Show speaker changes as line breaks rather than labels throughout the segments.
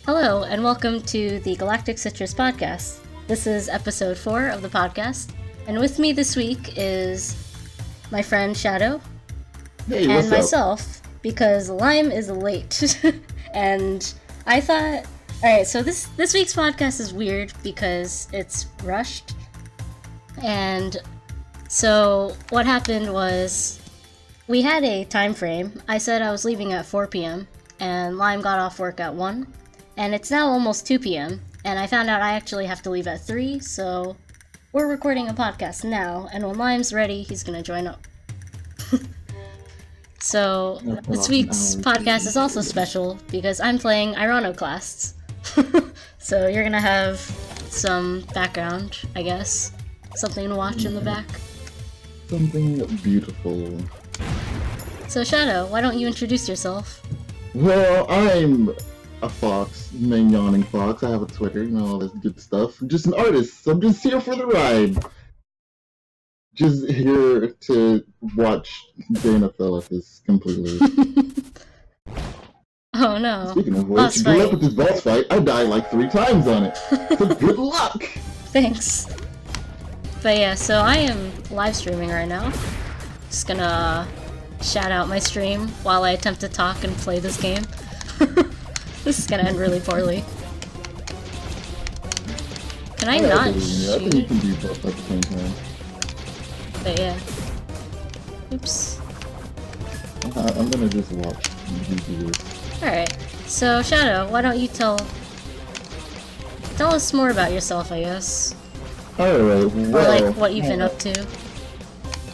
Hello, and welcome to the Galactic Citrus Podcast. This is episode 4 of the podcast, and with me this week is my friend Shadow, and myself, because Lime is late. And I thought, alright, so this week's podcast is weird because it's rushed. And so what happened was, we had a time frame. I said I was leaving at 4 p.m., and Lime got off work at 1. And it's now almost 2 p.m., and I found out I actually have to leave at 3, so we're recording a podcast now, and when Lime's ready, he's gonna join up. So, this week's podcast is also special, because I'm playing Ironoclasts. So you're gonna have some background, I guess. Something to watch in the back.
Something beautiful.
So Shadow, why don't you introduce yourself?
Well, I'm a fox, named Yawning Fox. I have a Twitter, all this good stuff. I'm just an artist. I'm just here for the ride. Just here to watch Dana fail at this completely.
Oh no.
Speaking of which, good luck with this boss fight. I died like 3 times on it. So good luck!
Thanks. But yeah, so I am live streaming right now. Just gonna shout out my stream while I attempt to talk and play this game. This is gonna end really poorly. Can I not shoot?
I think you can do both at the same time.
But yeah. Oops.
I'm gonna just watch you do this.
Alright. So, Shadow, why don't you tell us more about yourself, I guess.
Alright, well...
Or, like, what you've been up to.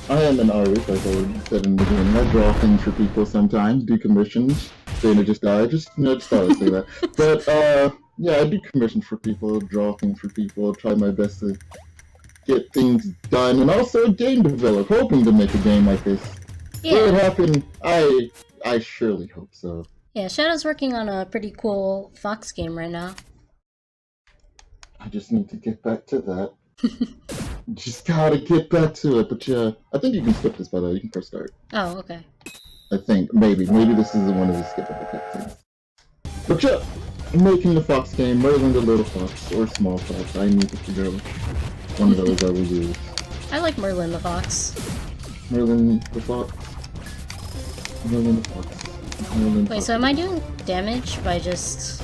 I am an artist, like I said in the beginning. I draw things for people sometimes, do commissions. Dana just died, just thought I'd say that. But, yeah, I do commissions for people, draw things for people, try my best to get things done, and also a game develop, hoping to make a game like this.
Yeah.
Will it happen? I surely hope so.
Yeah, Shadow's working on a pretty cool Fox game right now.
I just need to get back to that. Just gotta get back to it, but yeah, I think you can skip this by the way, you can press start.
Oh, okay.
I think, maybe this is one of the skippable cutscenes. But yeah, I'm making the Fox game, Merlin the Little Fox, or Small Fox, I need to figure out which one of those I will use.
I like Merlin the Fox.
Merlin the Fox. Merlin the Fox. Merlin
Wait,
Fox.
so am I doing damage by just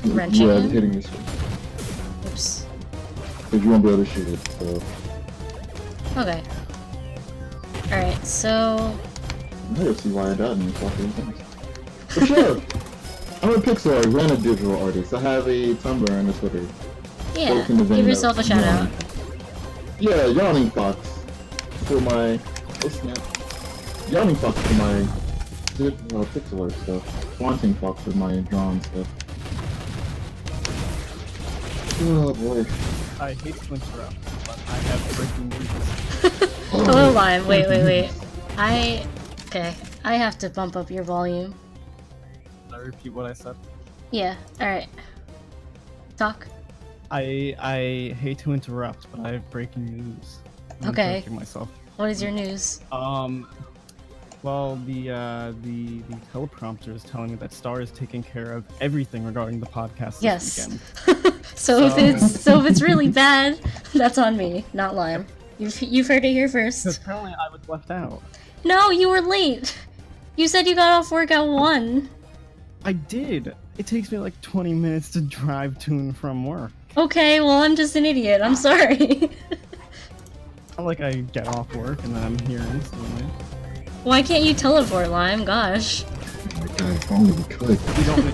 wrenching him?
Hitting this one.
Oops.
Because you won't be able to shoot it, so...
Okay. Alright, so...
I don't see why I died in these fucking things. But sure! I'm a pixel artist and a digital artist. I have a Tumblr and a Twitter.
Yeah, give yourself a shout out.
Yeah, Yawning Fox. For my... Oh snap. Yawning Fox for my... pixel art stuff. Wanting Fox for my drawn stuff. Oh boy.
I hate to interrupt, but I have breaking news.
Hello, Lime. Wait. Okay, I have to bump up your volume.
Can I repeat what I said?
Yeah, alright. Talk.
I hate to interrupt, but I have breaking news. I'm
Okay.
interrupting myself.
What is your news?
Well, the teleprompter is telling me that Star is taking care of everything regarding the podcast this weekend.
So if it's really bad, that's on me, not Lime. You've heard it here first.
Because apparently I was left out.
No, you were late. You said you got off work at 1.
I did. It takes me like 20 minutes to drive to and from work.
Okay, well I'm just an idiot. I'm sorry.
Not like I get off work and then I'm here instantly.
Why can't you teleport, Lime? Gosh.
Oh my god, if only we could.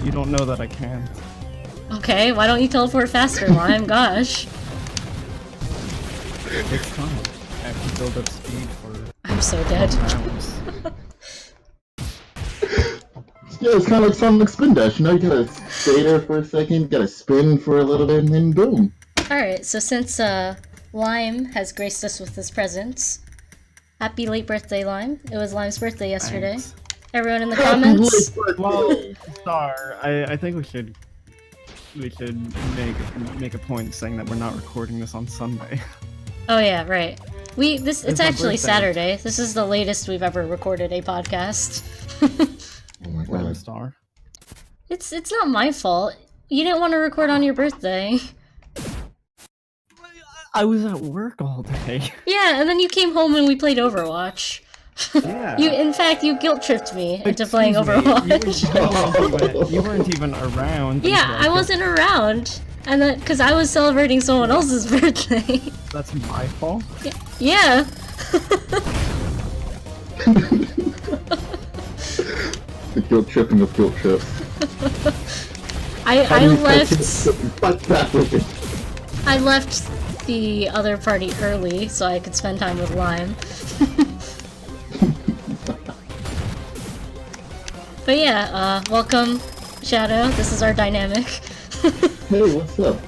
You don't know that I can.
Okay, why don't you teleport faster, Lime? Gosh.
It takes time. I have to build up speed for
I'm so dead.
hours.
Yeah, it's kind of like Sonic Spin Dash, you gotta stay there for a second, gotta spin for a little bit, and then boom.
Alright, so since Lime has graced us with his presence, happy late birthday, Lime. It was Lime's birthday yesterday.
Thanks.
Everyone in the comments.
Well, Star, I think we should make a point saying that we're not recording this on Sunday.
Oh yeah, right. It's
It's my
actually
birthday.
Saturday. This is the latest we've ever recorded a podcast.
Oh my
Random
god.
Star.
It's not my fault. you didn't want to record on your birthday.
I was at work all day.
Yeah, and then you came home and we played Overwatch.
Yeah.
In fact, you guilt-tripped me into playing Overwatch.
You weren't even around.
Yeah, I wasn't around. And then, because I was celebrating someone else's birthday.
That's my fault?
Yeah.
The guilt tripping of guilt trips.
I left the other party early so I could spend time with Lime. But yeah, welcome, Shadow. This is our dynamic.
Hey, what's up?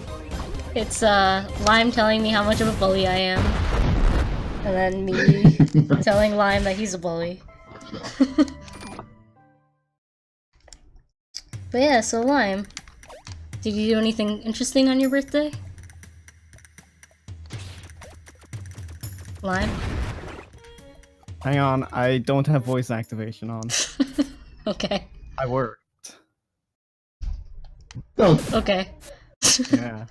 It's Lime telling me how much of a bully I am, and then me telling Lime that he's a bully. But yeah, so Lime, did you do anything interesting on your birthday? Lime?
Hang on, I don't have voice activation on.
Okay.
I worked.
Okay.
Yeah.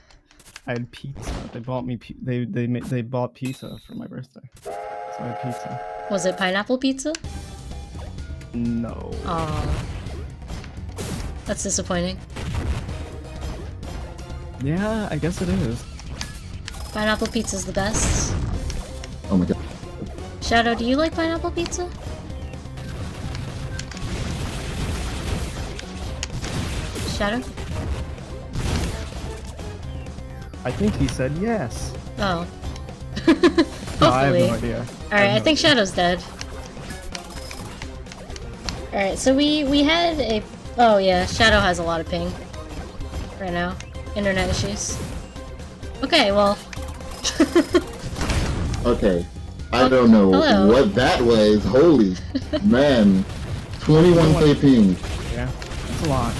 I had pizza. They bought me they bought pizza for my birthday. So I had pizza.
Was it pineapple pizza?
No.
Aww. That's disappointing.
Yeah, I guess it is.
Pineapple pizza's the best.
Oh my god.
Shadow, do you like pineapple pizza? Shadow?
I think he said yes.
Oh.
No, I have
Hopefully.
no idea.
Alright, I think Shadow's dead. Alright, so we had a... Oh yeah, Shadow has a lot of ping. Right now. Internet issues. Okay, well...
Okay. I don't know what that was. Holy man. 21k ping.
Yeah, that's a lot.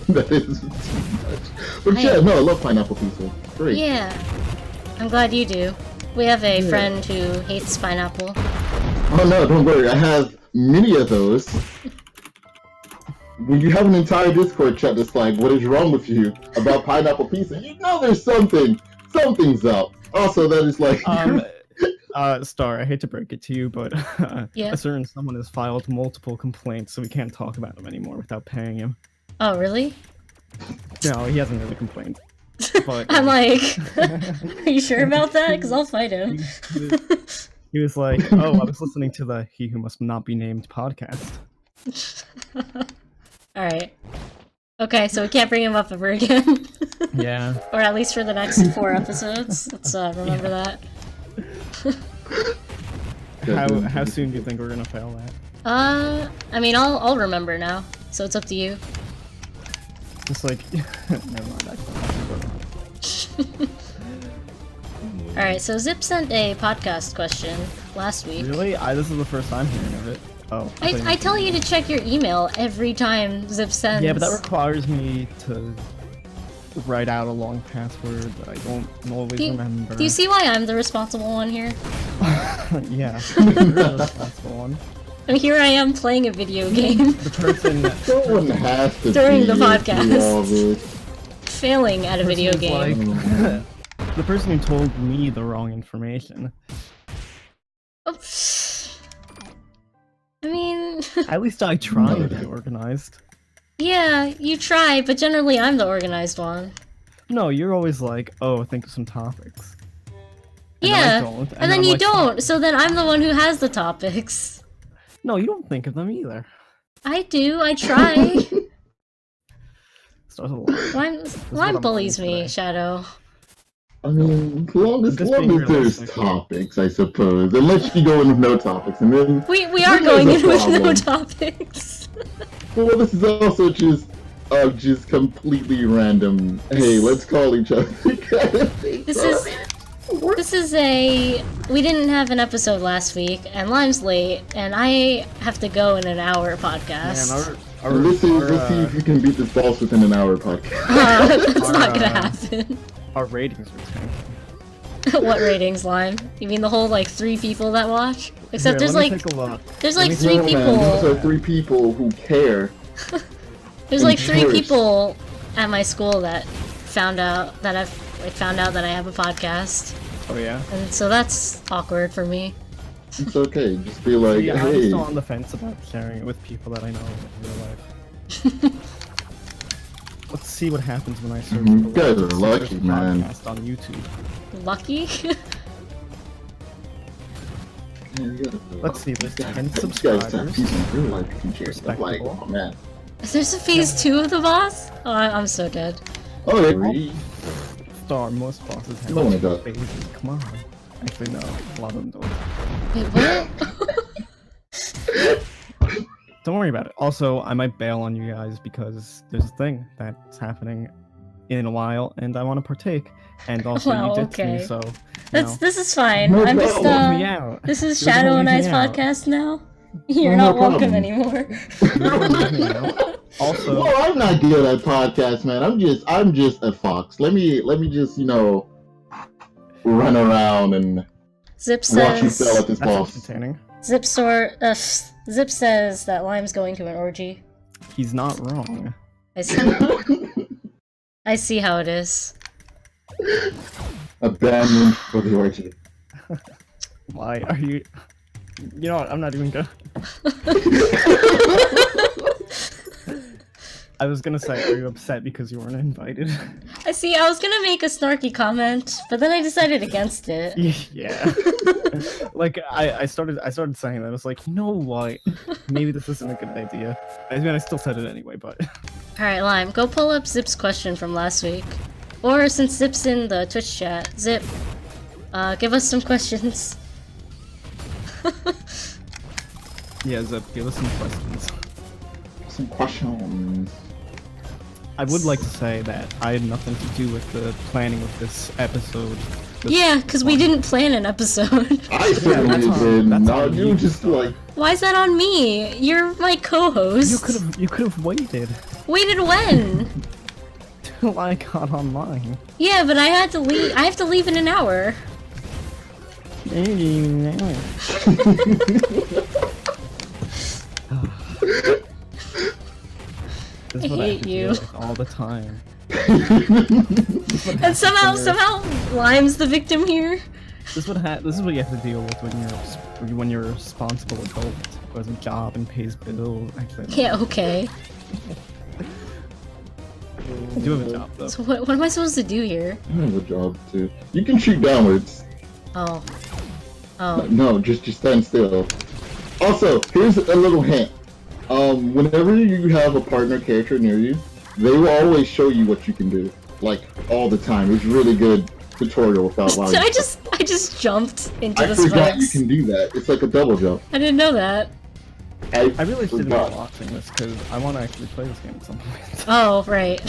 That is too much. But yeah, no, I love pineapple pizza. Great.
Yeah. I'm glad you do. We have a friend who hates pineapple.
Oh no, don't worry. I have many of those. When you have an entire Discord chat that's like, what is wrong with you about pineapple pizza? You know there's something. Something's up. Also, that is like...
Star, I hate to break it to you, but
Yeah.
a certain someone has filed multiple complaints, so we can't talk about him anymore without paying him.
Oh, really?
No, he hasn't really complained. But,
I'm like, are you sure about that? Because I'll fight him.
He was like, oh, I was listening to the He Who Must Not Be Named podcast.
Alright. Okay, so we can't bring him up ever again.
Yeah.
Or at least for the next 4 episodes. Let's remember that.
How soon do you think we're gonna fail that?
I mean, I'll remember now, so it's up to you.
Just like, never mind.
Alright, so Zip sent a podcast question last week.
Really? This is the first time hearing of it. Oh.
I tell you to check your email every time Zip sends.
Yeah, but that requires me to write out a long password that I don't always remember.
Do you see why I'm the responsible one here?
Yeah, you're the responsible one.
And here I am playing a video game.
The person
Someone has to
during
be
the podcast.
all this.
Failing at a video game.
Like, the person who told me the wrong information.
Oops. I mean...
At least I try to be organized.
Yeah, you try, but generally I'm the organized one.
No, you're always like, oh, think of some topics. And
yeah,
I don't,
and then
I'm
you
like,
don't, so then I'm the one who has the topics.
No, you don't think of them either.
I do, I try.
Starts a lot.
Lime bullies me, Shadow.
I mean, as long as there's
realistic.
topics, I suppose. Unless you go in with no topics, and then...
We are going in with no topics.
Well, this is also just completely random. Hey, let's call each other.
This is a... We didn't have an episode last week, and Lime's late, and I have to go in an hour podcast.
Man, let's see if you can beat this boss within an hour podcast.
That's not gonna happen.
Our ratings are tanking.
What ratings, Lime? You mean the whole, like, 3 people that watch? Except
Here,
there's
let me
like...
take a look.
There's like 3
No,
people...
man, those are 3 people who care.
There's like 3 people at my school that found out that I have a podcast.
Oh yeah.
And so that's awkward for me.
It's okay. Just be like,
yeah,
hey.
I'm still on the fence about sharing it with people that I know in real life. Let's see what happens when I search
You guys are lucky, man.
podcast on YouTube.
Lucky?
Let's see, there's 10
These guys have
subscribers.
people in real life can share stuff like,
Respectable.
oh man.
Is there a phase 2 of the boss? Oh, I'm so dead.
Oh, yeah.
Star, most bosses have
No one does.
phases. Come on. Actually, no, a lot of them don't.
Wait, what?
Don't worry about it. Also, I might bail on you guys because there's a thing that's happening in a while, and I want to partake. And also,
Wow,
you ditched
okay.
me, so
This is fine.
No
I'm just
problem.
me out.
this is
You're
Shadow
gonna
and
leave
I's
me out.
podcast now. You're
No
not welcome
problem.
anymore.
Also,
Well, I'm not good at podcasts, man. I'm just a fox. Let me just, run around and
Zip
watch you fail
says
at this
that's
boss.
entertaining.
Zip says that Lime's going to an orgy.
He's not wrong.
I see. I see how it is.
Abandoned for the orgy.
Why are you? You know what? I'm not even gonna. I was gonna say, are you upset because you weren't invited?
I see. I was gonna make a snarky comment, but then I decided against it.
Yeah. Like I started saying that. I was like, you know what? Maybe this isn't a good idea. I mean, I still said it anyway, but.
All right, Lime, go pull up Zip's question from last week, or since Zip's in the Twitch chat, Zip, give us some questions.
Yeah, Zip, give us some questions.
Some questions.
I would like to say that I had nothing to do with the planning of this episode.
Yeah, because we didn't plan an episode.
I certainly did.
that's
No,
on
you
you,
just like.
Why is that on me? You're my co-host.
You could have waited
Waited when?
till I got online.
Yeah, but I had to leave. I have to leave in an hour.
This is
I
what
hate
have to
you.
deal with all the time.
And somehow, Lime's the victim here.
This is what you have to deal with when you're a responsible adult who has a job and pays bills. Actually, no.
Yeah, okay.
I do have a job though.
So what am I supposed to do here?
I have a job too. You can shoot downwards.
Oh. Oh.
No, just stand still. Also, here's a little hint. Whenever you have a partner character near you, they will always show you what you can do. Like, all the time. It's really good tutorial without lying.
I just jumped into
I
the
forgot you
spikes.
can do that. It's like a double jump.
I didn't know that.
I really should be
forgot.
watching this because I want to actually play this game at some point.
Oh, right.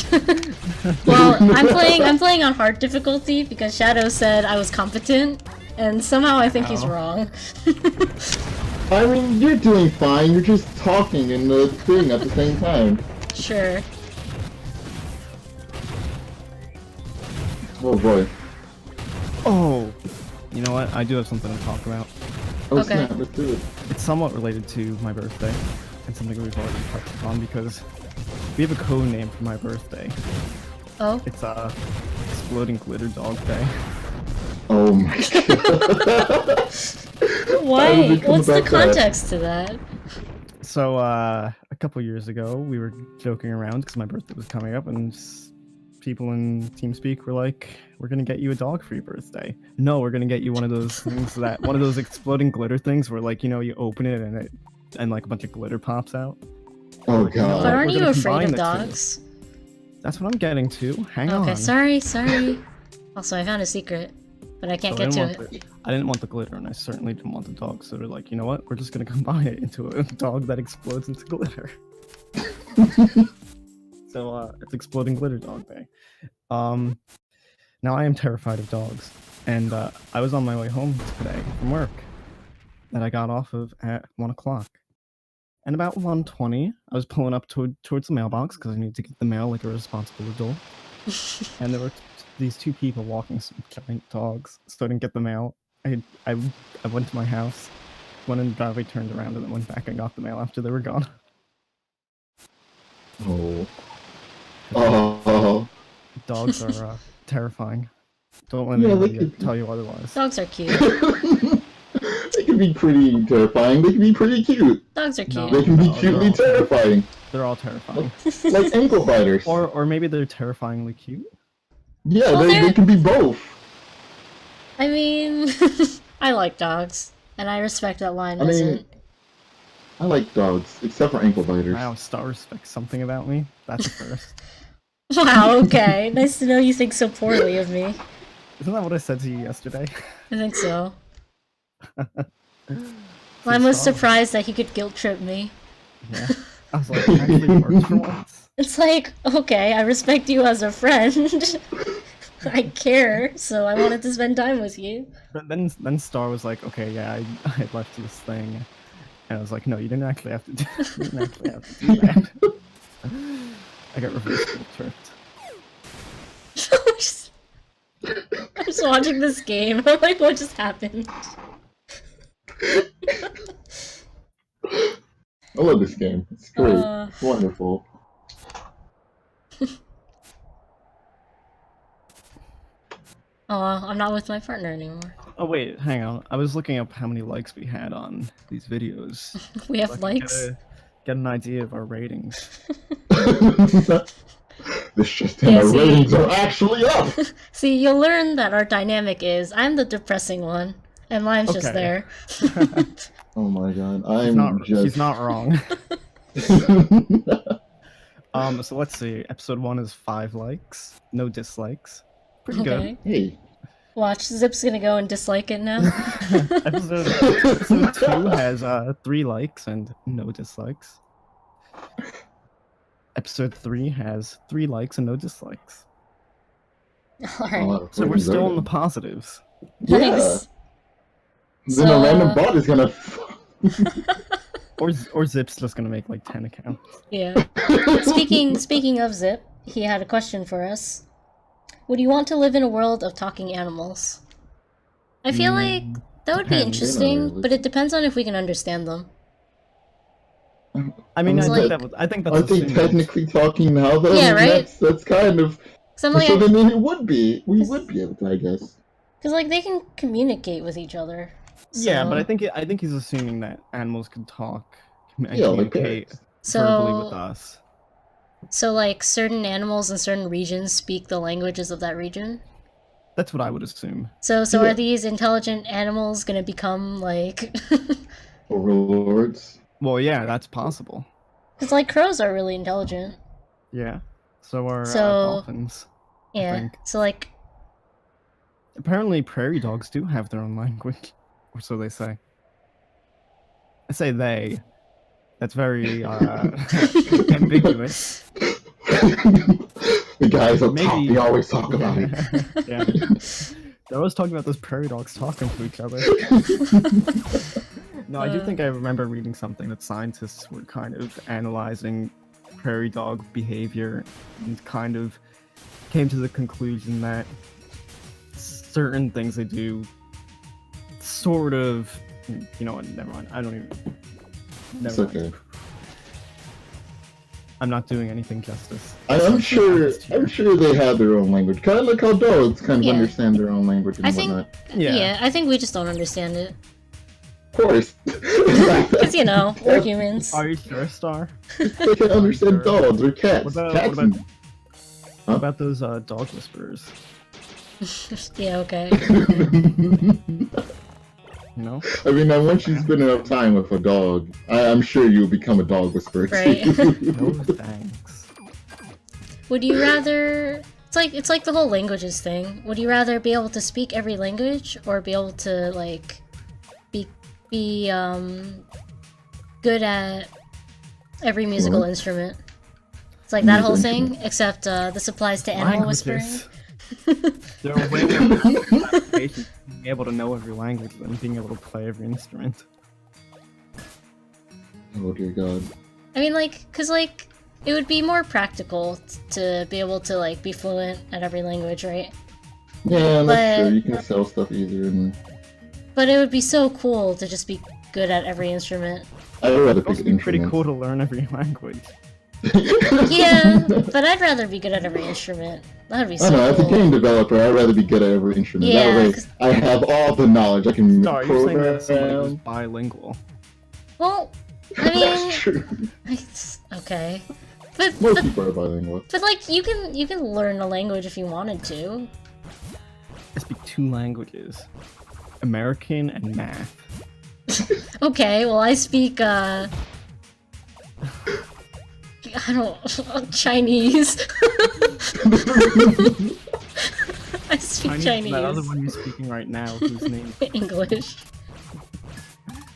Well, I'm playing on hard difficulty because Shadow said I was competent, and somehow I think he's
Ow.
wrong.
I mean, you're doing fine. You're just talking and the thing at the same time.
Sure.
Oh boy.
Oh, you know what? I do have something to talk about.
Oh
Okay.
snap, let's do it.
It's somewhat related to my birthday, and something we've already touched upon because we have a code name for my birthday.
Oh.
It's Exploding Glitter Dog Day.
Oh my god.
Why?
did it come
What's the
about that?
context to that?
So a couple years ago, we were joking around because my birthday was coming up, and people in TeamSpeak were like, "We're gonna get you a dog for your birthday." No, we're gonna get you one of those things one of those exploding glitter things where like you open it and like a bunch of glitter pops out.
Oh
But
god.
We're
aren't you
gonna
afraid
combine
of
the two.
dogs?
That's what I'm getting to. Hang on.
Okay, sorry. Also, I found a secret, but I can't
So
get to it.
I didn't want the glitter, and I certainly didn't want the dog. So they're like, you know what? We're just gonna combine it into a dog that explodes into glitter. So it's Exploding Glitter Dog Day. Now I am terrified of dogs, and I was on my way home today from work that I got off of at 1 o'clock. And about 1:20, I was pulling up towards the mailbox because I needed to get the mail like a responsible adult. And there were these two people walking some giant dogs, so I didn't get the mail. I went to my house, went in the driveway, turned around, and then went back and got the mail after they were gone.
Oh. Oh.
Dogs are terrifying. Don't let
Yeah,
anybody tell you otherwise.
Dogs are cute.
They can be pretty terrifying. They can be pretty cute.
Dogs are cute.
They can be cutely terrifying.
They're all terrifying.
Like ankle biters.
Or maybe they're terrifyingly cute.
Yeah,
Well,
they can be both.
I mean, I like dogs, and I respect that line.
I like dogs, except for ankle biters.
Wow, Star respects something about me. That's a first.
Wow, okay. Nice to know you think so poorly of me.
Isn't that what I said to you yesterday?
I think so. I was surprised that he could guilt trip me.
Yeah. I was like, it actually works for once.
It's like, okay, I respect you as a friend. I care, so I wanted to spend time with you.
But then Star was like, okay, yeah, I left this thing. And I was like, no, you didn't actually have to do, that. I got reverse guilt tripped.
I'm just watching this game. I'm like, what just happened?
I love this game. It's great. It's wonderful.
I'm not with my partner anymore.
Oh wait, hang on. I was looking up how many likes we had on these videos.
We have likes?
Get an idea of our ratings.
This just our ratings are actually up!
See, you'll learn that our dynamic is, I'm the depressing one, and mine's just there.
Oh my god,
He's not wrong. So let's see. Episode 1 is 5 likes, no dislikes. Pretty good.
Hey.
Watch, Zip's gonna go and dislike it now.
Episode 2 has 3 likes and no dislikes. Episode 3 has 3 likes and no dislikes.
Alright.
So we're still in the positives.
Nice.
Then a random bot is gonna...
or Zip's just gonna make like 10 accounts.
Yeah. Speaking of Zip, he had a question for us. Would you want to live in a world of talking animals? I feel like that would be interesting, but it depends on if we can understand them.
I mean, I think that's.
Aren't they technically talking now, though?
Yeah, right?
That's kind of... So
like,
then it would be. We would be able to, I guess.
Because, like, they can communicate with each other. So...
Yeah, but I think he's assuming that animals can talk and communicate verbally with us.
So, like, certain animals in certain regions speak the languages of that region?
That's what I would assume.
So are these intelligent animals gonna become, like...
overlords?
Well, yeah, that's possible.
Because, like, crows are really intelligent.
Yeah. So are dolphins.
Yeah, so, like...
Apparently prairie dogs do have their own language. Or so they say. I say they. That's very ambiguous.
The guys up top, they always talk about it.
Yeah. They're always talking about those prairie dogs talking to each other. No, I do think I remember reading something that scientists were kind of analyzing prairie dog behavior and kind of came to the conclusion that certain things they do sort of... You know what, never mind. I don't even... Never mind.
Okay.
I'm not doing anything justice.
I'm sure they have their own language. Kind of like how dogs kind of understand their own language and whatnot.
I think we just don't understand it.
Of course.
Because, you know, we're humans.
Are you sure, Star?
They can understand dogs or cats.
What about those dog whisperers?
Yeah, okay.
You know?
I mean, now once you spend enough time with a dog, I'm sure you'll become a dog whisperer too.
Right.
No thanks.
Would you rather... It's like the whole languages thing. Would you rather be able to speak every language, or be able to, like, be good at every musical instrument? It's like that whole thing, except this applies to animal whispering.
There are way more applications being able to know every language than being able to play every instrument.
Oh dear God.
I mean, like, cause like, it would be more practical to be able to like be fluent at every language, right?
Yeah, that's true. You can sell stuff easier and...
But it would be so cool to just be good at every instrument.
I would rather pick
It'd be pretty cool to learn every language.
Yeah, but I'd rather be good at every instrument. That'd be
I
so
don't know, as a
cool.
game developer, I'd rather be good at every instrument.
Yeah,
That way,
'cause-
I have all the knowledge. I can
Star, you're saying that somebody who's
program.
bilingual.
Well, I
That's
mean,
true.
okay, but
Most people are bilingual.
like you can learn a language if you wanted to.
I speak 2 languages, American and math.
Okay, well I speak I don't Chinese. I speak Chinese.
That other one you're speaking right now, whose name?
English.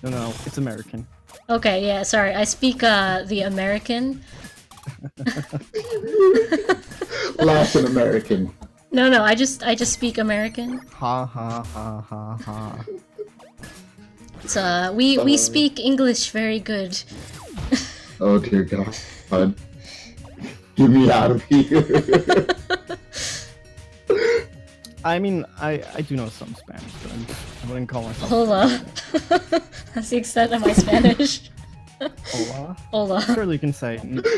No, it's American.
Okay, yeah, sorry. I speak the American.
Latin American.
No, I just speak American.
Ha ha ha ha ha.
So we speak English very good.
Oh dear God. Get me out of here.
I mean, I do know some Spanish, but I wouldn't call myself.
Hola. That's the extent of my Spanish.
Hola.
Hola.
Surely you can say.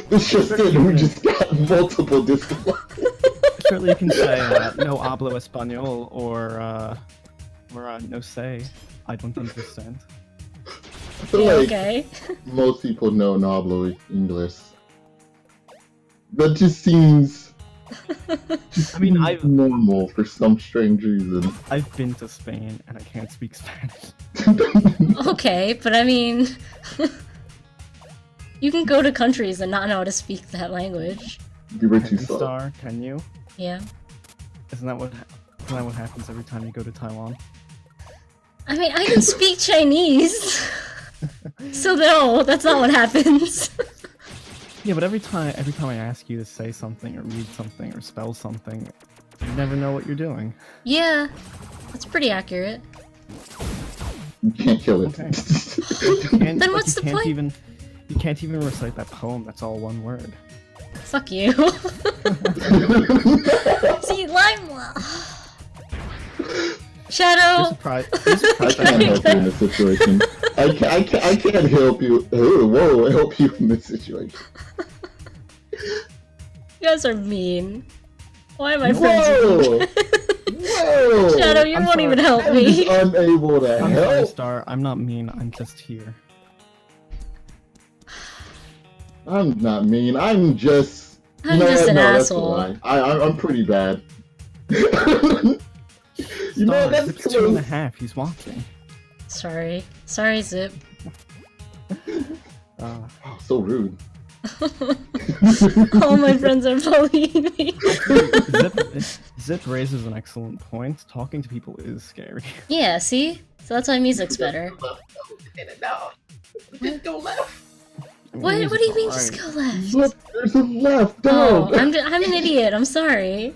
This just in, we just got multiple dislikes.
Surely you can say no hablo español or no sé. I don't understand.
I feel like
Okay.
most people know no hablo English. That just seems
I mean, I've
normal for some strange reason.
been to Spain and I can't speak Spanish.
Okay, but I mean, you can go to countries and not know how to speak that language.
You were too
Can
soft.
Star, can you?
Yeah.
Isn't that what happens every time you go to Taiwan?
I mean, I can speak Chinese. So no, that's not what happens.
Yeah, but every time I ask you to say something or read something or spell something, you never know what you're doing.
Yeah, that's pretty accurate.
You can't kill it.
Okay. Then
what's the point?
You can't even recite that poem. That's all one word.
Fuck you. See, Lime. Shadow.
I can't help you in this situation. I can't help you. Oh, whoa, help you in this situation.
You guys are mean. Why am I friends with
Whoa!
you?
Whoa!
Shadow, you
I'm
won't even
sorry.
help
I'm
me.
just unable to
I'm sorry,
help.
Star. I'm not mean. I'm just here.
I'm not mean. I'm just.
I'm
you know
just
what?
an
No, that's a
asshole.
lie. I'm pretty bad. You know
Star,
that's
it's 2.5.
close.
He's watching.
Sorry, Zip.
Oh, so rude.
All my friends are bullying me.
Zip raises an excellent point. Talking to people is scary.
Yeah, see? So that's why music's better.
No, just go left.
I mean,
What do
music's
you mean just
alright.
go left?
Look, there's a left.
Oh,
No.
I'm an idiot. I'm sorry.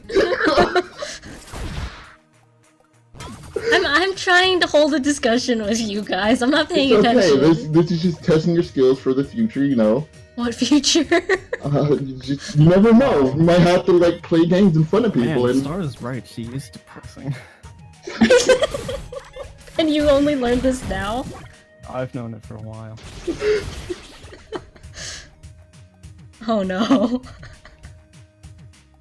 I'm trying to hold a discussion with you guys. I'm not paying
It's okay.
attention.
This is just testing your skills for the future. You know.
What future?
You never know. You might have to like play games in front of people
Man,
and.
Star is right. She is depressing.
And you only learned this now?
I've known it for a while.
Oh no.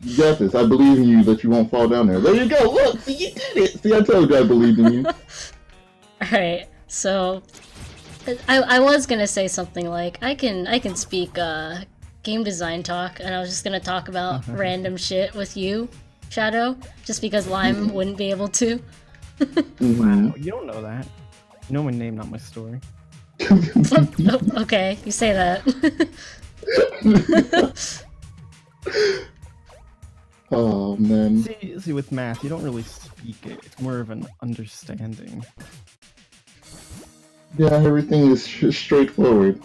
You got this. I believe in you that you won't fall down there. There you go. Look, see, you did it. See, I told you I believed in you.
Alright, so I was gonna say something like I can speak game design talk, and I was just gonna talk about random shit with you, Shadow, just because Lime wouldn't be able to.
Mhm.
Wow, you don't know that. You know my name, not my story.
Oh, okay, you say that.
Oh man.
See, with math, you don't really speak it. It's more of an understanding.
Yeah, everything is straightforward.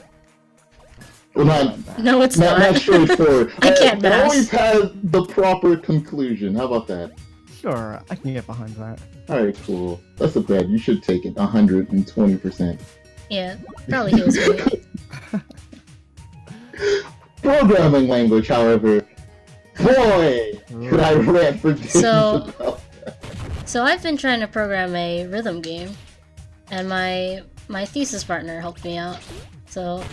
Well,
No, it's
not
not.
straightforward.
I can't
It
math.
always has the proper conclusion. How about that?
Sure, I can get behind that.
Alright, cool. That's a bet. You should take it 120%.
Yeah, probably heals me.
Programming language, however, boy, could I rant for days
So-
about.
So I've been trying to program a rhythm game, and my thesis partner helped me out. So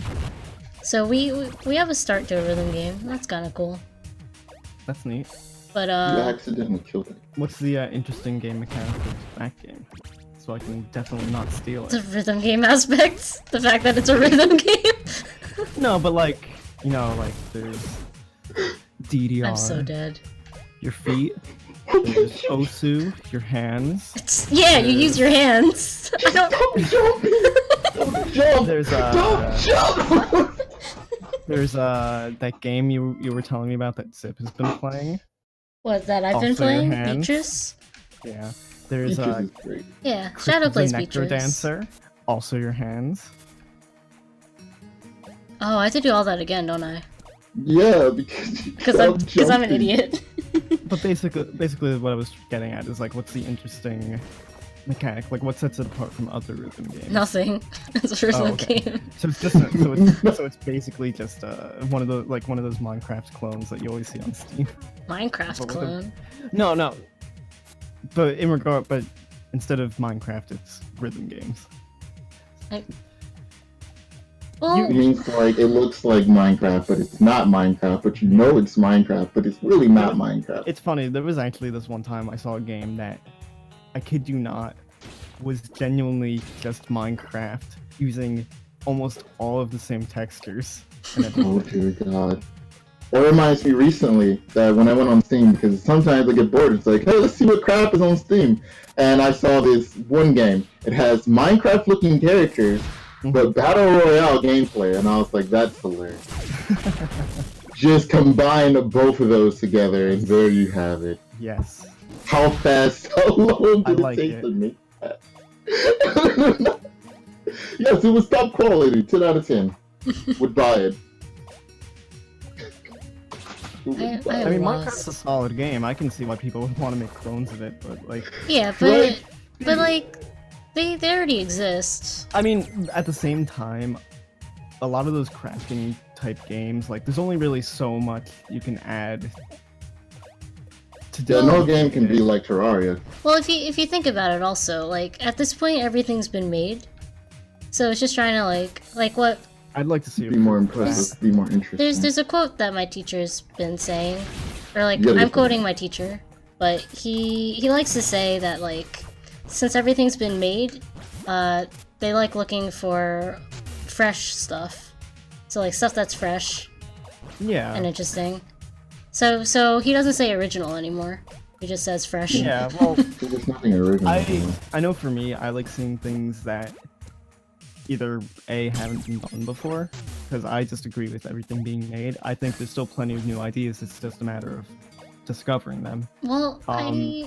we have a start to a rhythm game. That's kind of cool.
That's neat.
But
You accidentally killed it.
What's the interesting game mechanic of that game? So I can definitely not steal
the
it.
rhythm game aspect, the fact that it's a rhythm game.
No, but like, you know, like there's DDR.
I'm so dead.
Your feet. There's Osu, your hands.
Yeah, you use your hands. I don't.
Don't jump!
There's
Don't jump!
There's that game you were telling me about that Zip has been playing.
What, that I've been
Also your
playing?
hands.
Beatrice?
Yeah. There's
Beatrice is great.
Yeah,
Chris
Shadow
the
plays
Necro
Beatrice.
Dancer. Also your hands.
Oh, I have to do all that again, don't I?
Yeah, because you
Because
kept
I'm an
jumping.
idiot.
But basically what I was getting at is like, what's the interesting mechanic? Like, what sets it apart from other rhythm games?
Nothing. It's a rhythm
okay.
game.
So it's just so it's basically just one of those Minecraft clones that you always see on Steam.
Minecraft
But with a-
clone.
No. But instead of Minecraft, it's rhythm games.
Well,
It means like it looks like Minecraft, but it's not Minecraft. But you know it's Minecraft, but it's really not Minecraft.
It's funny. There was actually this one time I saw a game that, I kid you not, was genuinely just Minecraft using almost all of the same textures. And
Oh dear God. That reminds me recently that when I went on Steam, because sometimes I get bored, it's like, hey, let's see what crap is on Steam. And I saw this one game. It has Minecraft-looking characters, but Battle Royale gameplay, and I was like, that's hilarious. Just combine both of those together, and there you have it.
Yes.
How fast, how long
I
did
like
it take
it.
to make that? Yes, it was top quality, 10 out of 10. Would buy it. Who would buy
I
it?
I mean,
lost.
Minecraft's a solid game. I can see why people would want to make clones of it, but like,
yeah,
Right.
but like, they already exist.
I mean, at the same time, a lot of those crafting type games, like, there's only really so much you can add to
Yeah, no game can be like Terraria.
Well, if you think about it, also, like, at this point, everything's been made. So it's just trying to like what.
I'd like to see it
Be more
proof of
impressive, be more interesting.
There's a quote that my teacher's been saying, or like
You gotta
I'm
get
quoting
that.
my teacher, but he likes to say that like since everything's been made, they like looking for fresh stuff. So like stuff that's fresh
Yeah.
and interesting. So he doesn't say original anymore. He just says fresh.
Yeah, well,
There's nothing original.
I know for me, I like seeing things that either A, haven't been done before, because I just agree with everything being made. I think there's still plenty of new ideas, it's just a matter of discovering them.
Well,
Um,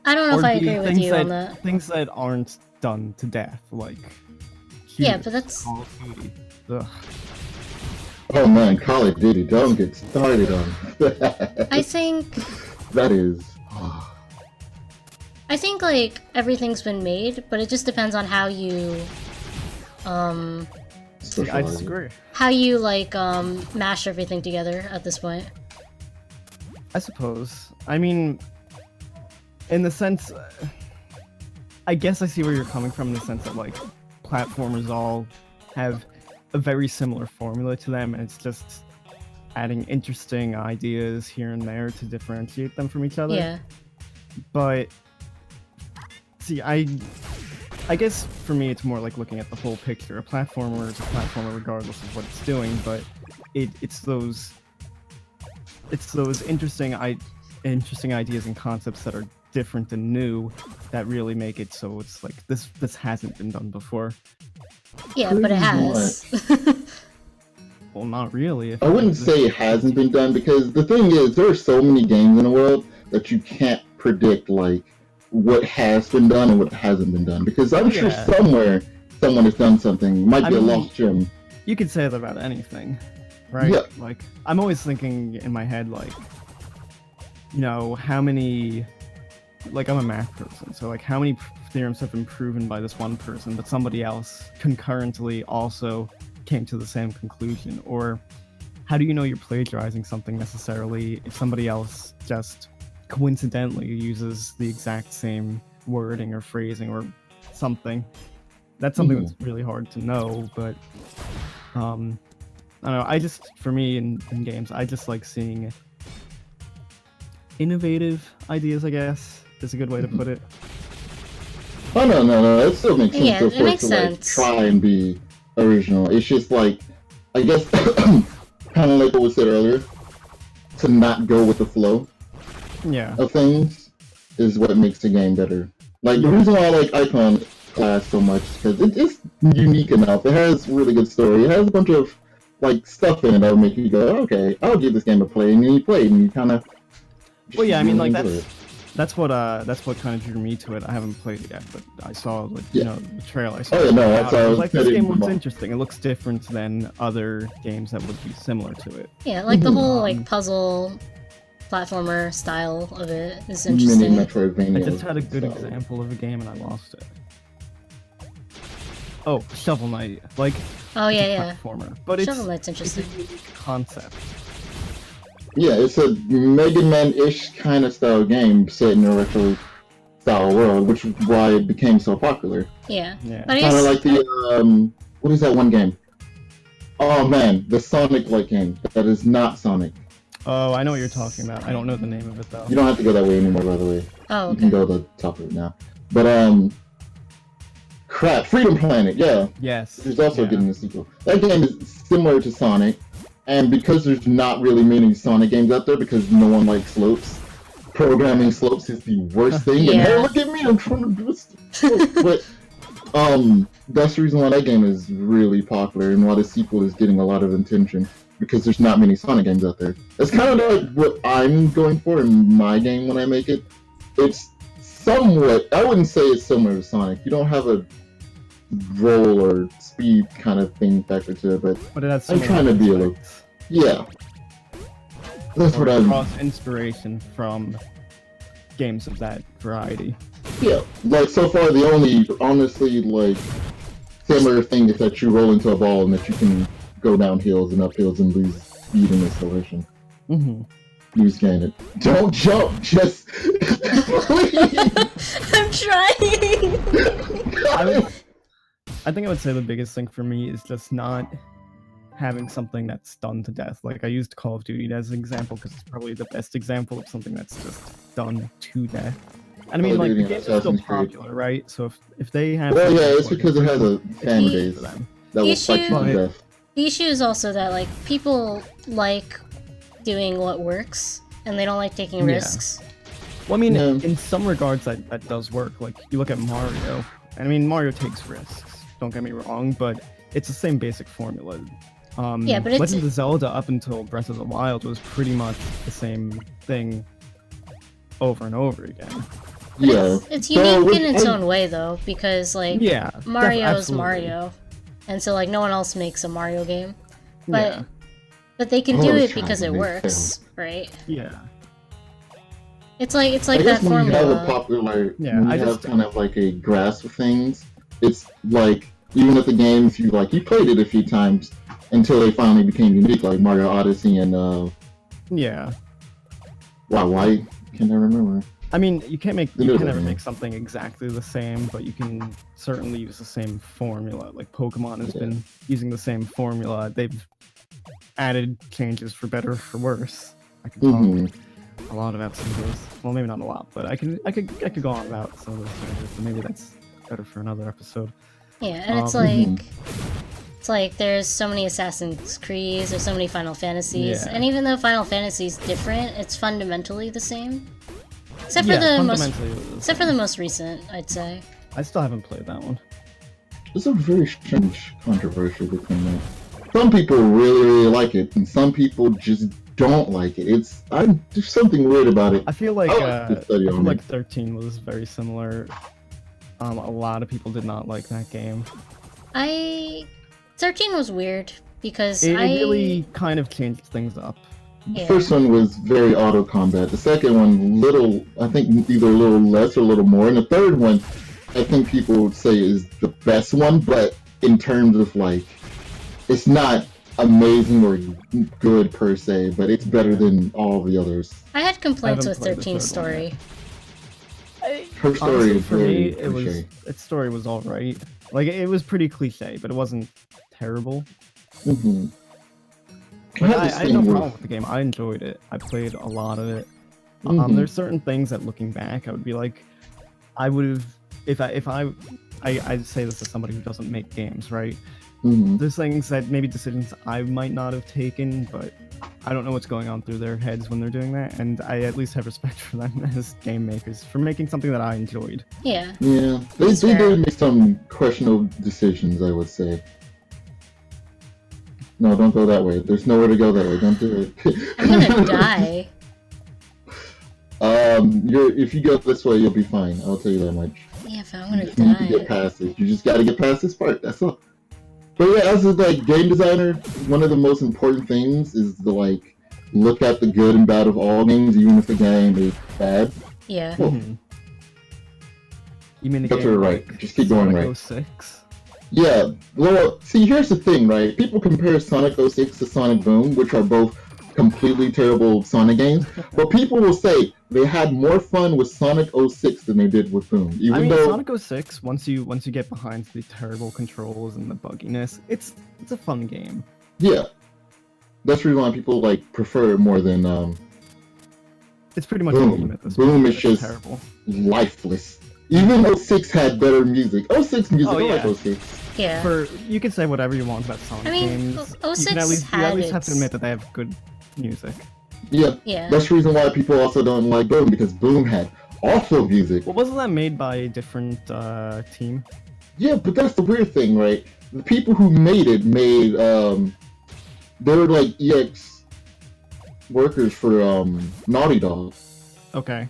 I don't know
Or
if I
B,
agree with you on that.
things that aren't done to death, like
Yeah,
Humans,
but that's
Call of Duty. Ugh.
Oh man, Call of Duty, don't get started on
I think
that is.
I think like everything's been made, but it just depends on how you
See, I disagree.
mash everything together at this point.
I suppose. I mean, in the sense, I guess I see where you're coming from in the sense that like platformers all have a very similar formula to them, and it's just adding interesting ideas here and there to differentiate them from each other.
Yeah.
But see, I guess for me it's more like looking at the whole picture. A platformer is a platformer regardless of what it's doing, but it's those interesting ideas and concepts that are different and new that really make it so it's like this hasn't been done before.
Yeah, but it has.
Well, not really.
I wouldn't say it hasn't been done because the thing is, there are so many games in the world that you can't predict like what has been done and what hasn't been done. Because I'm sure
Yeah.
somewhere someone has done something. Might be a lost gem.
You could say that about anything, right?
Yeah.
Like, I'm always thinking in my head, like, you know, how many, like, I'm a math person, so, like, how many theorems have been proven by this one person, but somebody else concurrently also came to the same conclusion? Or how do you know you're plagiarizing something necessarily if somebody else just coincidentally uses the exact same wording or phrasing or something? That's something that's really hard to know, but I don't know. For me in games, I just like seeing innovative ideas, I guess, is a good way to put it.
Oh no, it still makes sense.
Yeah, it makes sense.
Like, try and be original. It's just like, I guess, kind of like what we said earlier, to not go with the flow.
Yeah.
Of things is what makes the game better. Like the reason why I like Icon Class so much is because it's unique enough. It has really good story. It has a bunch of like stuff in it that will make you go, okay, I'll give this game a play, and then you play it, and you kind of.
Well, yeah, I mean, like that's what kind of drew me to it. I haven't played it yet, but I saw like you know the trailer. I saw
I was
like, this game looks interesting. It looks different than other games that would be similar to it.
Yeah, like the whole like puzzle platformer style of it is interesting.
Mini Metroidvania.
I just had a good example of a game and I lost it. Oh, Shovel Knight, like platformer, but
Shovel Knight's interesting.
It's a unique concept.
Yeah, it's a Mega Man-ish kind of style game set in a retro style world, which is why it became so popular.
Yeah.
Kind of like the what is that one game? Oh man, the Sonic-like game that is not Sonic.
Oh, I know what you're talking about. I don't know the name of it though.
You don't have to go that way anymore, by the way.
Oh, okay.
You can go to the top of it now. But crap, Freedom Planet, yeah.
Yes.
There's also getting a sequel. That game is similar to Sonic, and because there's not really many Sonic games out there, because no one likes slopes, programming slopes is the worst thing.
Yeah.
And hey, look at me, I'm trying to do this. But that's the reason why that game is really popular and why the sequel is getting a lot of attention, because there's not many Sonic games out there. That's kind of like what I'm going for in my game when I make it. It's somewhat, I wouldn't say it's similar to Sonic. You don't have a roll or speed kind of thing factor to it, but
it has
I'm trying to be a little, yeah. That's what I'm.
Cross inspiration from games of that variety.
Yeah, like so far the only honestly like similar thing is that you roll into a ball and that you can go down hills and up hills and lose speed in acceleration. Lose gain it. Don't jump, just
I'm trying.
I think I would say the biggest thing for me is just not having something that's done to death. Like I used Call of Duty as an example because it's probably the best example of something that's just done to death. And I mean, like the games are still popular, right? So if they have,
well, yeah, it's because it has a fan base that will fight you to death.
The issue is also that like people like doing what works, and they don't like taking risks.
Well, I mean, in some regards, that does work. Like you look at Mario, and I mean, Mario takes risks. Don't get me wrong, but it's the same basic formula.
Yeah, but
Legend of Zelda up until Breath of the Wild was pretty much the same thing over and over again.
Yeah,
it's unique in its own way though, because like Mario's
absolutely.
Mario, and so like no one else makes a Mario game, but they can do it because it works, right?
Yeah.
It's like
I
that
guess when
formula.
you have a popular, when you have kind of like a grasp of things, it's like even with the games you played it a few times until they finally became unique, like Mario Odyssey and
wow,
why can't I remember?
I mean, you can never make something exactly the same, but you can certainly use the same formula. Like Pokemon has been using the same formula. They've added changes for better or for worse. I could talk a lot about some of those. Well, maybe not a lot, but I could go on about some of those changes. So maybe that's better for another episode.
Yeah, and it's like there's so many Assassin's Creeds, there's so many Final Fantasies, and even though Final Fantasy's different, it's fundamentally the same. Except for the most recent, I'd say.
I still haven't played that one.
There's a very strange controversy between that. Some people really, really like it, and some people just don't like it. There's something weird about it.
I feel like 13 was very similar. A lot of people did not like that game.
13 was weird because
it really kind of changed things up.
The first one was very auto combat. The second one, I think either a little less or a little more. And the third one, I think people would say is the best one, but in terms of like, it's not amazing or good per se, but it's better than all the others.
I had complaints with 13's story.
Her story is
for
very
me, its story was alright. Like, it was pretty cliche, but it wasn't terrible.
I
had no problem with the game. I enjoyed it. I played a lot of it. There's certain things that looking back, I would be like, I would have, I'd say this as somebody who doesn't make games, right? There's things that maybe decisions I might not have taken, but I don't know what's going on through their heads when they're doing that, and I at least have respect for them as game makers for making something that I enjoyed.
Yeah.
Yeah, they did make some questionable decisions, I would say. No, don't go that way. There's nowhere to go that way. Don't do it.
I'm gonna die.
If you go this way, you'll be fine. I'll tell you that much.
Yeah, but I'm gonna
You need to get
die.
past it. You just gotta get past this part. That's all. But yeah, as a game designer, one of the most important things is to look at the good and bad of all games, even if the game is bad.
Yeah.
You mean the
Go
game
to the right. Just keep going right.
Sonic 06?
Yeah. Well, see, here's the thing, right? People compare Sonic 06 to Sonic Boom, which are both completely terrible Sonic games, but people will say they had more fun with Sonic 06 than they did with Boom.
Sonic 06, once you get behind the terrible controls and the bugginess, it's a fun game.
Yeah, that's the reason why people prefer it more than
It's pretty much
Boom.
Ultimate. This
Boom is
it's
just
terrible.
lifeless. Even 06 had better music. 06 music, I like 06.
Yeah.
You can say whatever you want about Sonic games.
06
you at least have to
its-
admit that they have good music.
Yeah,
Yeah.
that's the reason why people also don't like Boom, because Boom had awful music.
Well, wasn't that made by a different team?
Yeah, but that's the weird thing, right? The people who made it they were EX workers for Naughty Dog.
Okay.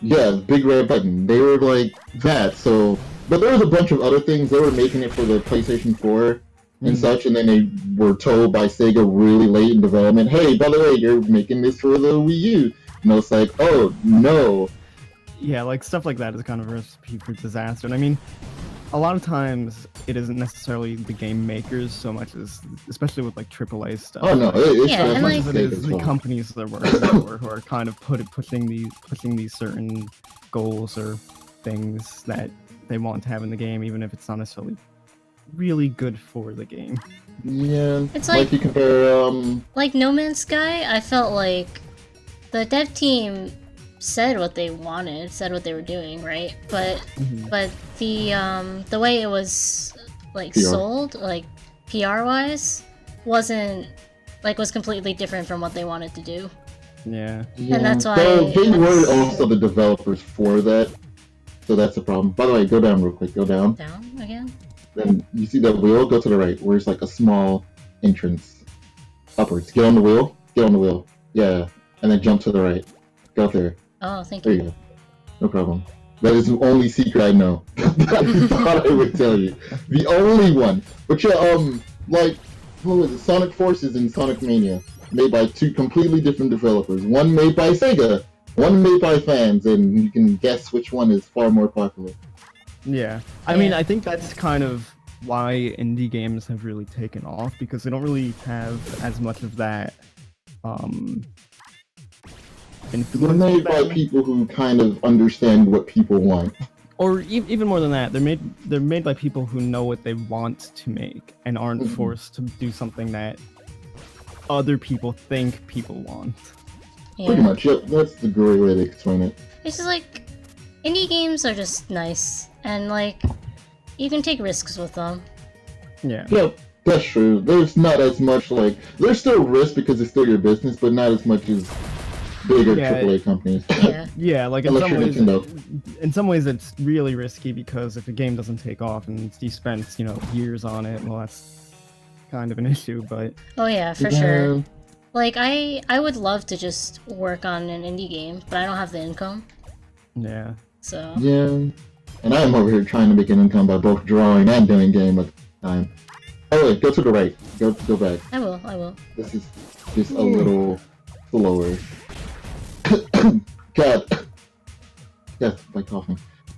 Yeah, Big Red Button. They were that, so... But there was a bunch of other things. They were making it for the PlayStation 4 and such, and then they were told by Sega really late in development, hey, by the way, you're making this for the Wii U. And I was like, oh, no.
Yeah, stuff like that is kind of a recipe for disaster. And I mean, a lot of times it isn't necessarily the game makers so much as, especially with AAA stuff.
Oh, no, it's
Yeah,
as
and
much
as
as
it is
Sega's
the
fault.
companies that who are kind of pushing these certain goals or things that they want to have in the game, even if it's not necessarily really good for the game.
Yeah,
It's
you compare,
No Man's Sky, I felt like the dev team said what they wanted, said what they were doing, right? But the way it was sold, PR wise, was completely different from what they wanted to do.
Yeah.
yeah.
And that's why
So they
it's-
were also the developers for that, so that's the problem. By the way, go down real quick, go down.
Down again?
Then you see that wheel, go to the right, where it's a small entrance. Upwards. Get on the wheel. Yeah. And then jump to the right. Go up there.
Oh, thank
There
you.
you go. No problem. That is the only secret I know. I thought I would tell you. The only one. But yeah, what was it? Sonic Forces and Sonic Mania. Made by two completely different developers. One made by Sega, one made by fans, and you can guess which one is far more popular.
Yeah. I mean, I think that's kind of why indie games have really taken off, because they don't really have as much of that
They're
influence.
made by people who kind of understand what people want.
Or even more than that, they're made by people who know what they want to make and aren't forced to do something that other people think people want.
Yeah.
Pretty much, yep. That's the great way to explain it.
It's just indie games are just nice, and you can take risks with them.
Yeah.
Yep, that's true. There's not as much there's still risk because it's still your business, but not as much as bigger AAA companies.
Yeah.
Yeah,
Unless you're Nintendo.
in some ways it's really risky, because if a game doesn't take off and you spent, years on it, well, that's kind of an issue, but...
Oh yeah, for sure. I would love to just work on an indie game, but I don't have the income,
Yeah.
so...
Yeah. And I am over here trying to make an income by both drawing and doing game at the time. Oh wait, go to the right. Go back.
I will.
This is just a little slower. God. Yes, like coughing.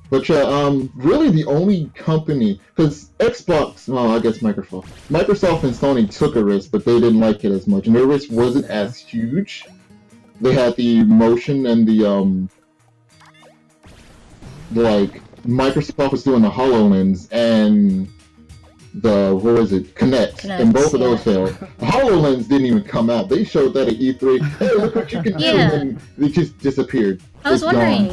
But yeah, really the only company, because Xbox, well, I guess Microsoft and Sony took a risk, but they didn't like it as much, and their risk wasn't as huge. They had the motion and the Microsoft was doing the HoloLens, and what was it, Connect, and both of those failed. HoloLens didn't even come out. They showed that at E3. Hey, look what you can do, and it just disappeared.
I was wondering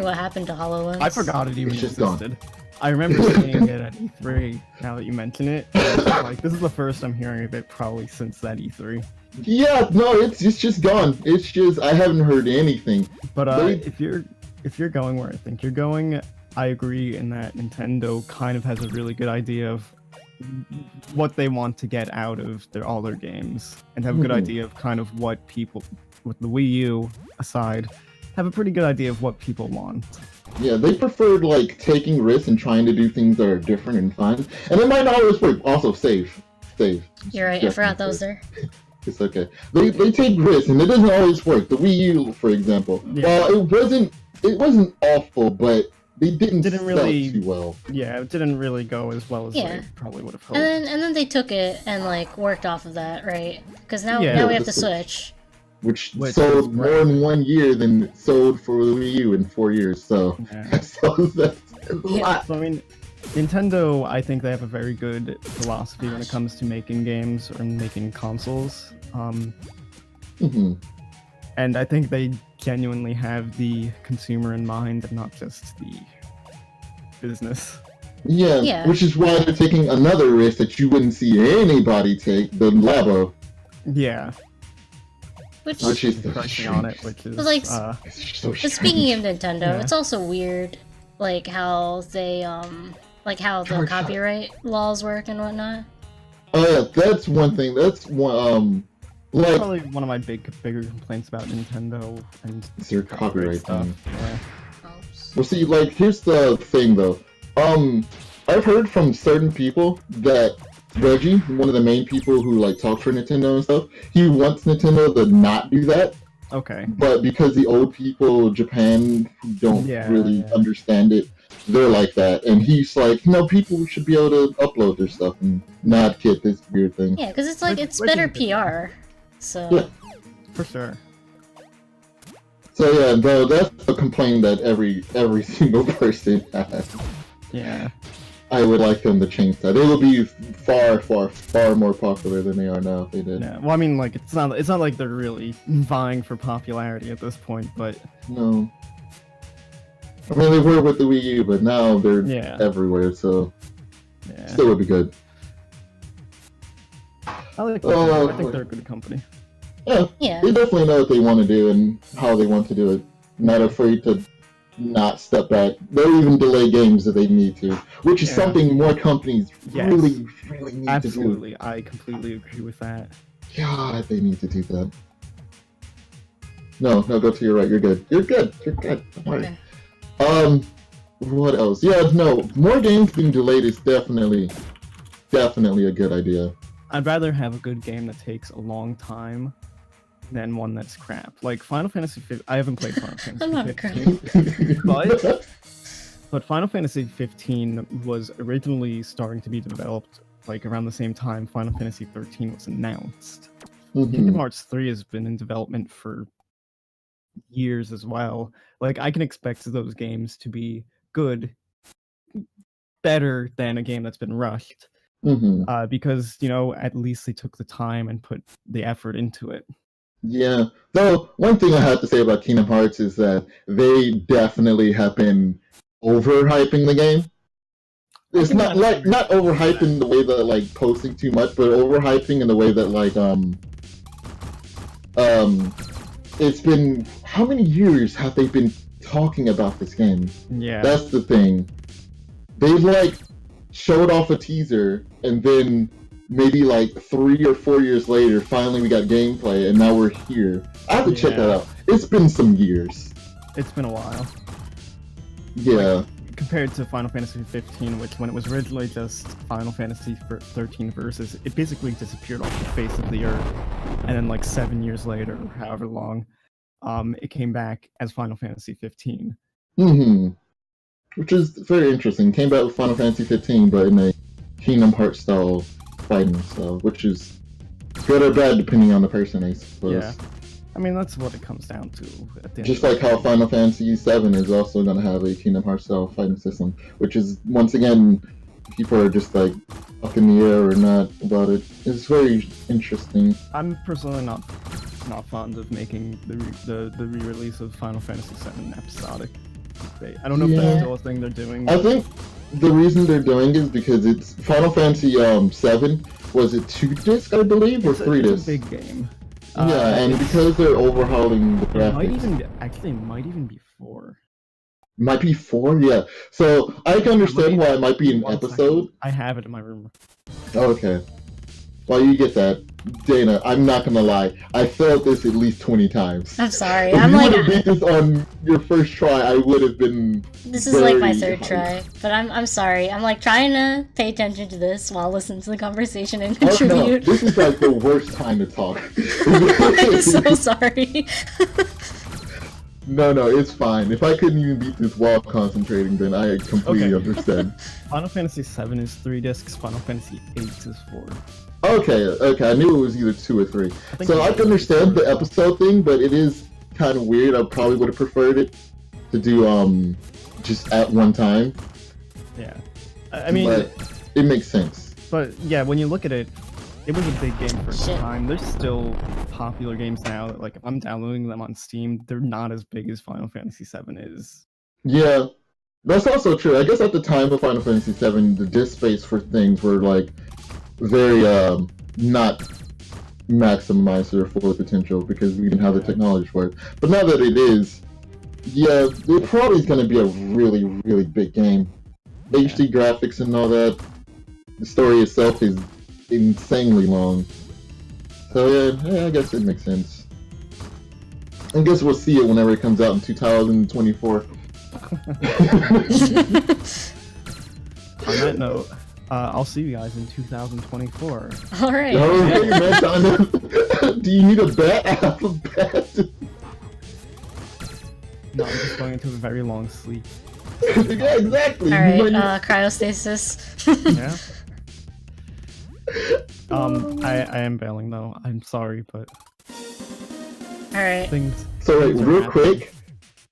what happened to HoloLens.
I forgot it even existed.
Gone.
I remember seeing it at E3. Now that you mention it, like this is the first I'm hearing of it probably since that E3.
Yeah, no, it's just gone. It's just I haven't heard anything.
But if you're going where I think you're going, I agree in that Nintendo kind of has a really good idea of what they want to get out of all their games, and have a good idea of kind of what people, with the Wii U aside, have a pretty good idea of what people want.
Yeah, they preferred like taking risks and trying to do things that are different and fun, and it might not always work. Also, save.
You're right. I forgot those there.
It's okay. They take risks, and it doesn't always work. The Wii U, for example, well, it wasn't awful, but they didn't really too well.
Yeah, it didn't really go as well as they probably would have hoped.
And then they took it and like worked off of that, right? Because now we have to Switch.
Which sold more in 1 year than it sold for the Wii U in 4 years. So, that's a lot.
So I mean, Nintendo, I think they have a very good philosophy when it comes to making games or making consoles. And I think they genuinely have the consumer in mind and not just the business.
Yeah, which is why they're taking another risk that you wouldn't see anybody take, the Labo.
Yeah.
Which
is
pricing on it, which is
like,
so
but speaking of Nintendo, it's also weird, like how they the copyright laws work and whatnot.
Oh yeah, that's one thing. That's one
like probably one of my bigger complaints about Nintendo and
it's their copyright thing.
Yeah.
Well, see, like here's the thing though. I've heard from certain people that Reggie, one of the main people who like talks for Nintendo and stuff, he wants Nintendo to not do that.
Okay.
But because the old people, Japan, who don't really understand it, they're like that. And he's like, no, people should be able to upload their stuff and not get this weird thing.
Yeah, because it's like it's better PR. So.
Yeah.
For sure.
So yeah, though that's a complaint that every single person has.
Yeah.
I would like them to change that. They would be far more popular than they are now if they did.
Yeah. Well, I mean, like it's not like they're really vying for popularity at this point, but
no. I mean, they were with the Wii U, but now they're everywhere, so still would be good.
I think they're a good company.
Yeah. They definitely know what they want to do and how they want to do it. Not afraid to not step back. They'll even delay games if they need to, which is something more companies really need to do.
Absolutely, I completely agree with that.
God, they need to do that. No, go to your right. You're good. Don't worry.
Okay.
What else? Yeah, no, more games being delayed is definitely a good idea.
I'd rather have a good game that takes a long time than one that's crap. Like Final Fantasy 15, I haven't played Final Fantasy 15, but Final Fantasy 15 was originally starting to be developed like around the same time Final Fantasy 13 was announced. Kingdom Hearts 3 has been in development for years as well. Like I can expect those games to be good, better than a game that's been rushed. Because, at least they took the time and put the effort into it.
Yeah. Though, one thing I have to say about Kingdom Hearts is that they definitely have been overhyping the game. It's not overhyping the way that, like, posting too much, but overhyping in the way that, like, it's been... How many years have they been talking about this game?
Yeah.
That's the thing. They've, like, showed off a teaser, and then maybe like 3 or 4 years later, finally we got gameplay, and now we're here. I have to check that out. It's been some years.
It's been a while.
Yeah.
Like, compared to Final Fantasy 15, which when it was originally just Final Fantasy 13 Versus, it basically disappeared off the face of the earth, and then like 7 years later, or however long, it came back as Final Fantasy 15.
Which is very interesting. Came back with Final Fantasy 15, but in a Kingdom Hearts style fighting style, which is good or bad depending on the person, I suppose.
Yeah. I mean, that's what it comes down to at the end.
Just like how Final Fantasy 7 is also going to have a Kingdom Hearts style fighting system, which is, once again, people are just like up in the air or not about it. It's very interesting.
I'm personally not fond of making the re-release of Final Fantasy VII episodic. I don't know if that's still a thing they're doing.
I think the reason they're doing is because it's Final Fantasy 7 was it 2-disc, I believe, or 3-disc?
It's a big game.
Yeah, and because they're overhauling the graphics.
It might even be 4.
Might be 4, yeah. So I can understand why it might be an episode.
I have it in my room.
Okay. While you get that, Dana, I'm not gonna lie. I failed this at least 20 times.
I'm sorry.
If
I'm
you
like,
would have beat this on your first try, I would have been.
This is like my third try, but I'm sorry. I'm like trying to pay attention to this while listening to the conversation and contribute.
Oh, no. This is like the worst time to talk.
I'm so sorry.
No, it's fine. If I couldn't even beat this while concentrating, then I completely understand.
Final Fantasy VII is 3 discs. Final Fantasy VIII is 4.
Okay. I knew it was either 2 or 3. So I can understand the episode thing, but it is kind of weird. I probably would have preferred it to do just at one time.
Yeah, I mean,
but it makes sense.
But yeah, when you look at it, it was a big game for its time. There's still popular games now that, like, if I'm downloading them on Steam, they're not as big as Final Fantasy VII is.
Yeah, that's also true. I guess at the time of Final Fantasy VII, the disk space for things were like very not maximized to their full potential because we didn't have the technology for it. But now that it is, yeah, it probably is going to be a really, really big game. HD graphics and all that. The story itself is insanely long. So yeah, I guess it makes sense. I guess we'll see it whenever it comes out in 2024.
On that note, I'll see you guys in 2024.
Alright.
Hey, man, Donna, do you need a bet? I have a bet.
No, I'm just going into a very long sleep.
Yeah, exactly.
Alright, cryostasis.
Yeah. I am bailing though. I'm sorry, but
Alright.
So wait, real quick,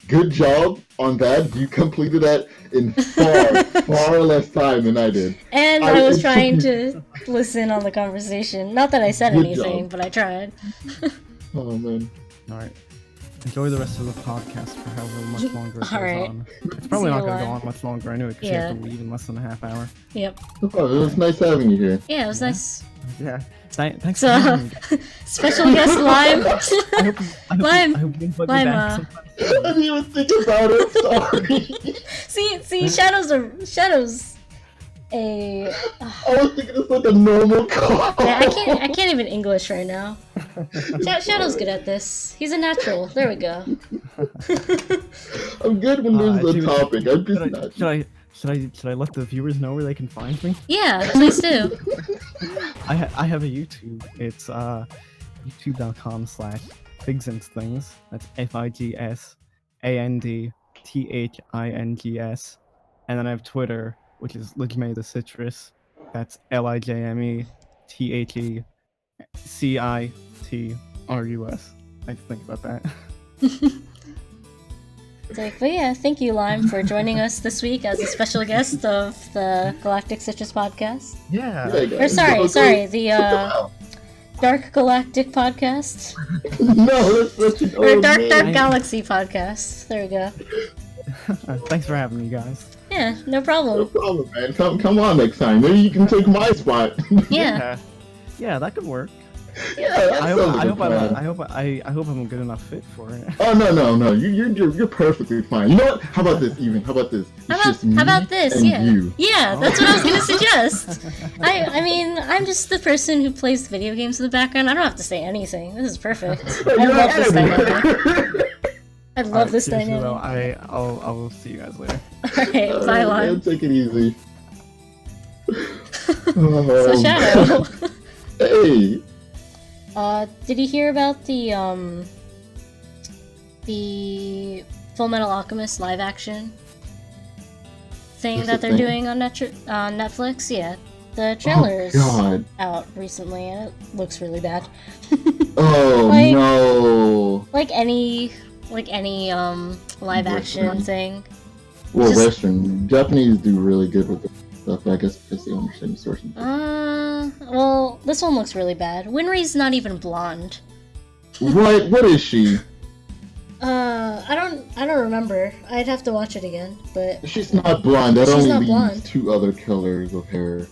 good job on that. You completed that in far less time than I did.
And I was trying to listen on the conversation. Not that I said
Good
anything,
job.
but I tried.
Oh man.
alright. Enjoy the rest of the podcast for however much longer it goes
Alright.
on. It's probably not
See you
going to go
later.
on much longer anyway, because you have to leave in less than a half hour.
Yep.
Oh, it was nice having you here.
Yeah, it was nice.
Yeah. Thanks
So,
for having me.
special guest Lime. Lime.
I hope you invite me
Lime,
back sometime
I
soon.
didn't even think about it. Sorry.
See, Shadow's a.
I was thinking it's like a normal call.
Yeah, I can't even English right now. Shadow's good at this. He's a natural. There we go.
I'm good when there's a topic. I'm just not.
Should I let the viewers know where they can find me?
Yeah, please do.
I have a YouTube. It's youtube.com/figsandthings. That's FIGSANDTHINGS. And then I have Twitter, which is Lijme the Citrus. That's LIJMETHECITRUS. I have to think about that.
But yeah, thank you, Lime, for joining us this week as a special guest of the Galactic Citrus podcast.
Yeah.
Or sorry, the Dark Galactic podcast.
No, that's an
Or
old
Dark
man.
Galaxy podcast. There we go.
Thanks for having me, guys.
Yeah, no
No
problem.
problem, man. Come on next time. Maybe you can take my spot.
Yeah.
Yeah, that could work.
Yeah, that
I
sounds
hope
like a plan.
I hope I'm a good enough fit for it.
Oh no! You're perfectly fine. You know what? How about this? How about this? It's just me
How about this?
and
Yeah.
you.
Yeah, that's what I was gonna suggest. I mean, I'm just the person who plays video games in the background. I don't have to say anything. This is perfect. I
You're
love this
editor.
dynamic. I love this
Seriously,
dynamic.
though, I'll see you guys later.
Alright, bye,
Man,
Lime.
take it easy.
So, Shadow.
Hey.
Did you hear about the Full Metal Alchemist live action thing
What's
that
the
they're
thing?
doing on Netflix? Yeah, the trailer is
God.
out recently, and it looks really bad.
Oh
Like-
no.
like any live action
Western.
thing.
Well,
just-
Western. Japanese do really good with it. stuff, but I guess because they understand the source.
Well, this one looks really bad. Winry's not even blonde.
What is she?
I don't remember. I'd have to watch it again, but...
She's not blonde. That
She's
only
not
leaves
blonde.
2 other colors of hair.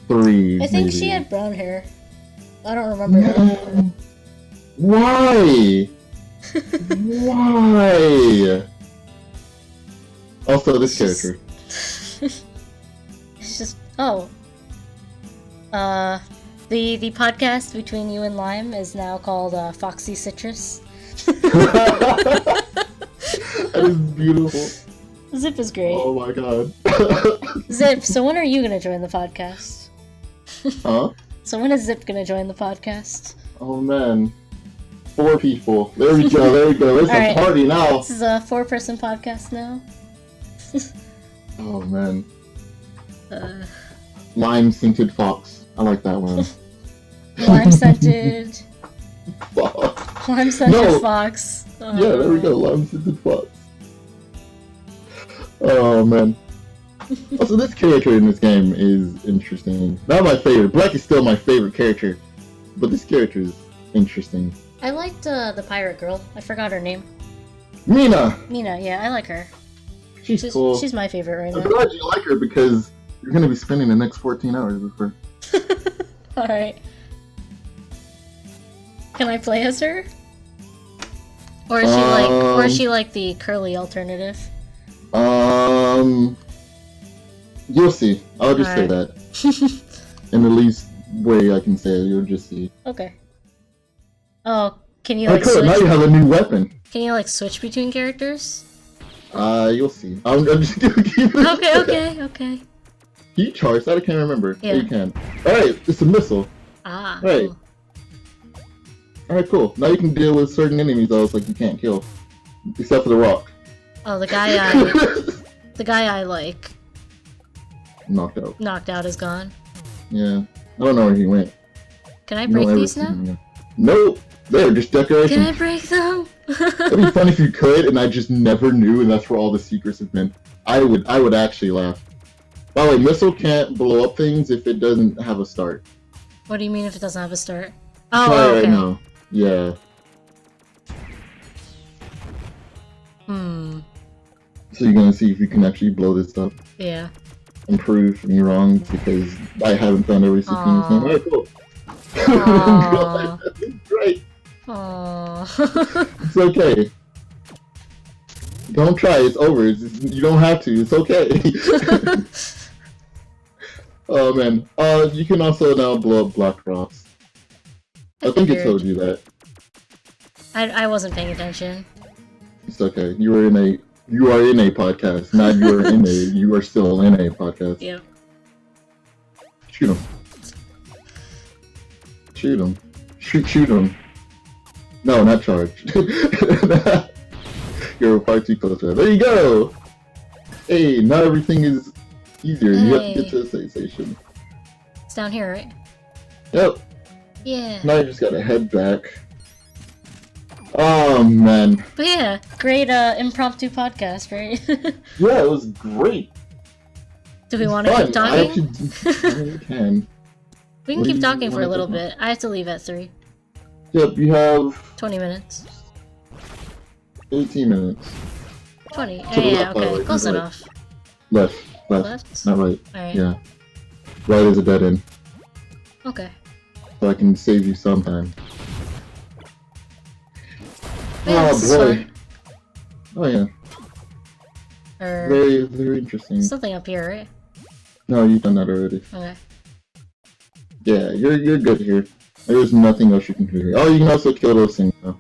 3,
I think
maybe.
she had brown hair. I don't remember.
No. Why? Why? Also, this character.
It's just... Oh. The podcast between you and Lime is now called Foxy Citrus.
That is beautiful.
Zip is great.
Oh my god.
Zip, so when are you gonna join the podcast?
Huh?
So when is Zip gonna join the podcast?
Oh man. 4 people. There we go, there we go. It's
Alright.
a party now.
This is a 4-person podcast now.
Oh man.
Uh,
Lime scented fox. I like that one.
lime scented.
Fox.
Lime scented
No.
fox. Oh.
Yeah, there we go. Lime scented fox. Oh man. Also, this character in this game is interesting. Not my favorite. Black is still my favorite character, but this character is interesting.
I liked the pirate girl. I forgot her name.
Mina!
Mina, yeah, I like her.
She's cool.
She's my favorite right
I'm
now.
glad you like her because you're going to be spending the next 14 hours with her.
Alright. Can I play as her? Or is she like the curly alternative?
You'll see. I'll just say that. In the least way I can say it, you'll just see.
Okay. Oh, can you
Oh,
like
cool. Now you
switch?
have a new weapon.
Can you like switch between characters?
You'll see. I'm just gonna keep it.
Okay.
Can you charge that? I can't remember.
Yeah.
Oh, you can. Alright, it's a missile.
Ah.
Right.
Cool.
Alright, cool. Now you can deal with certain enemies else like you can't kill. Except for the rock.
Oh, the guy I like
Knocked out.
knocked out is gone.
Yeah. I don't know where he went.
Can I
You
break
don't ever
these
see
now?
him again. Nope. They're just decoration.
Can I break them?
It'd be fun if you could, and I just never knew, and that's where all the secrets have been. I would actually laugh. By the way, missile can't blow up things if it doesn't have a start.
What do you mean if it doesn't have a start?
Try
Oh,
it
okay.
right now. Yeah. So you're gonna see if you can actually blow this up
Yeah.
and prove me wrong because I haven't found every secret in this game. Alright, cool.
Aw.
Great.
Aww.
It's okay. Don't try. It's over. You don't have to. It's okay. Oh man. You can also now blow up block rocks. I think it told you that.
I wasn't paying attention.
It's okay. You are in a podcast. Not you are still in a podcast.
Yep.
Shoot him. Shoot him. Shoot him. No, not charge. You're far too close to that. There you go! Hey, now everything is easier. You have to get to the safe station.
It's down here, right?
Yep.
Yeah.
Now you just gotta head back. Oh man.
But yeah, great impromptu podcast, right?
Yeah, it was great.
Do we want to
Fun.
keep
I
talking?
actually can.
We can
What do
keep
you
talking for a
wanna
little
talk about?
bit. I have to leave at 3.
Yep, you have
20 minutes.
18 minutes.
20.
To the
Yeah,
left, by the
okay.
way,
Close
to the
enough.
Left.
Left?
Not right.
Alright.
Yeah. Right is a dead end.
Okay.
So I can save you some time.
Yeah, this is
Oh boy.
fun.
Oh yeah.
Or
Very, very interesting.
something up here, right?
No, you've done that already.
Okay.
Yeah, you're good here. There's nothing else you can do here. Oh, you can also kill those things though.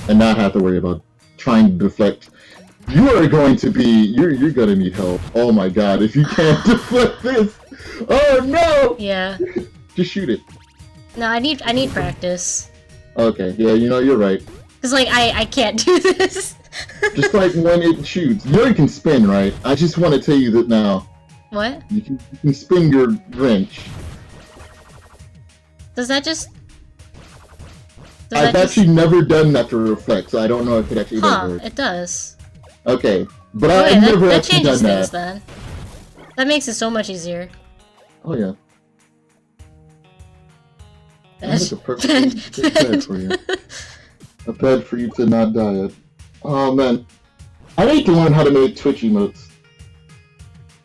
And not have to worry about trying to deflect. You are going to be you're gonna need help. Oh my god, if you can't deflect this. Oh no!
Yeah.
Just shoot it.
No, I need practice.
Okay, yeah, you know, you're right.
Cause like I can't do this.
Just like when it shoots. You know you can spin, right? I just want to tell you that now.
What?
You can spin your wrench.
Does that just...
I've actually never done that to reflect, so I don't know if it actually does
Huh,
work.
it does.
Okay, but
Oh,
I've
yeah,
never
that
actually
changes
done
things
that.
then. That makes it so much easier.
Oh yeah. That's a perfect bed for you. A bed for you to not die at. Oh man. I need to learn how to make Twitch emotes.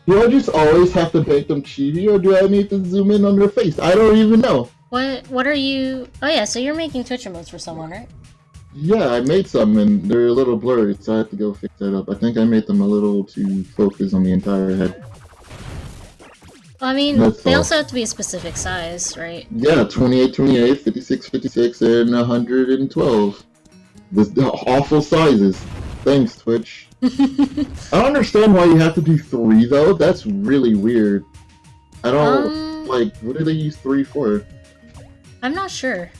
Do I just always have to make them chibi, or do I need to zoom in on their face? I don't even know.
What are you... Oh yeah, so you're making Twitch emotes for someone, right?
Yeah, I made some, and they're a little blurry, so I have to go fix that up. I think I made them a little too focused on the entire head.
Well, I mean, they also have to be a specific size, right?
Yeah, 28, 28, 56, 56, and 112. The awful sizes. Thanks, Twitch. I don't understand why you have to do 3, though. That's really weird. I don't... like, what do they use 3 for?
I'm not sure.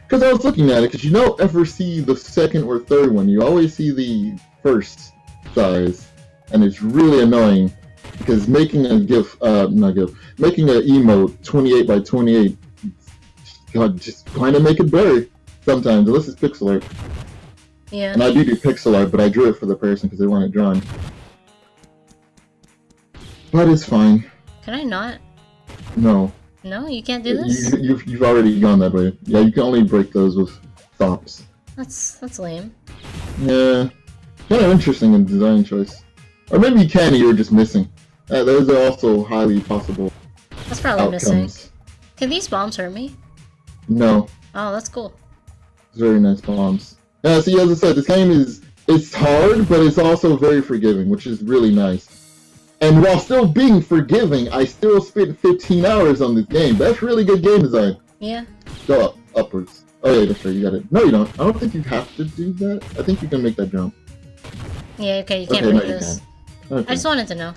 Because I was looking at it, because you don't ever see the second or third one. You always see the first size. And it's really annoying. Because making a making an emote 28 by 28, God, just kind of make it blurry sometimes, unless it's pixel art.
Yeah.
And I do pixel art, but I drew it for the person because they want it drawn. But it's fine.
Can I not?
No.
No, you can't do this?
You've already gone that way. Yeah, you can only break those with stops.
That's lame.
Yeah. Kind of interesting in design choice. Or maybe you can and you were just missing. Those are also highly possible
That's probably
outcomes.
missing. Can these bombs hurt me?
No.
Oh, that's cool.
Very nice bombs. Yeah, see, as I said, this game it's hard, but it's also very forgiving, which is really nice. And while still being forgiving, I still spent 15 hours on this game. That's really good game design.
Yeah.
Go upwards. Oh yeah, that's right, you got it. No, you don't. I don't think you have to do that. I think you can make that jump.
Yeah, okay, you can't break this.
Okay.
I just wanted to know.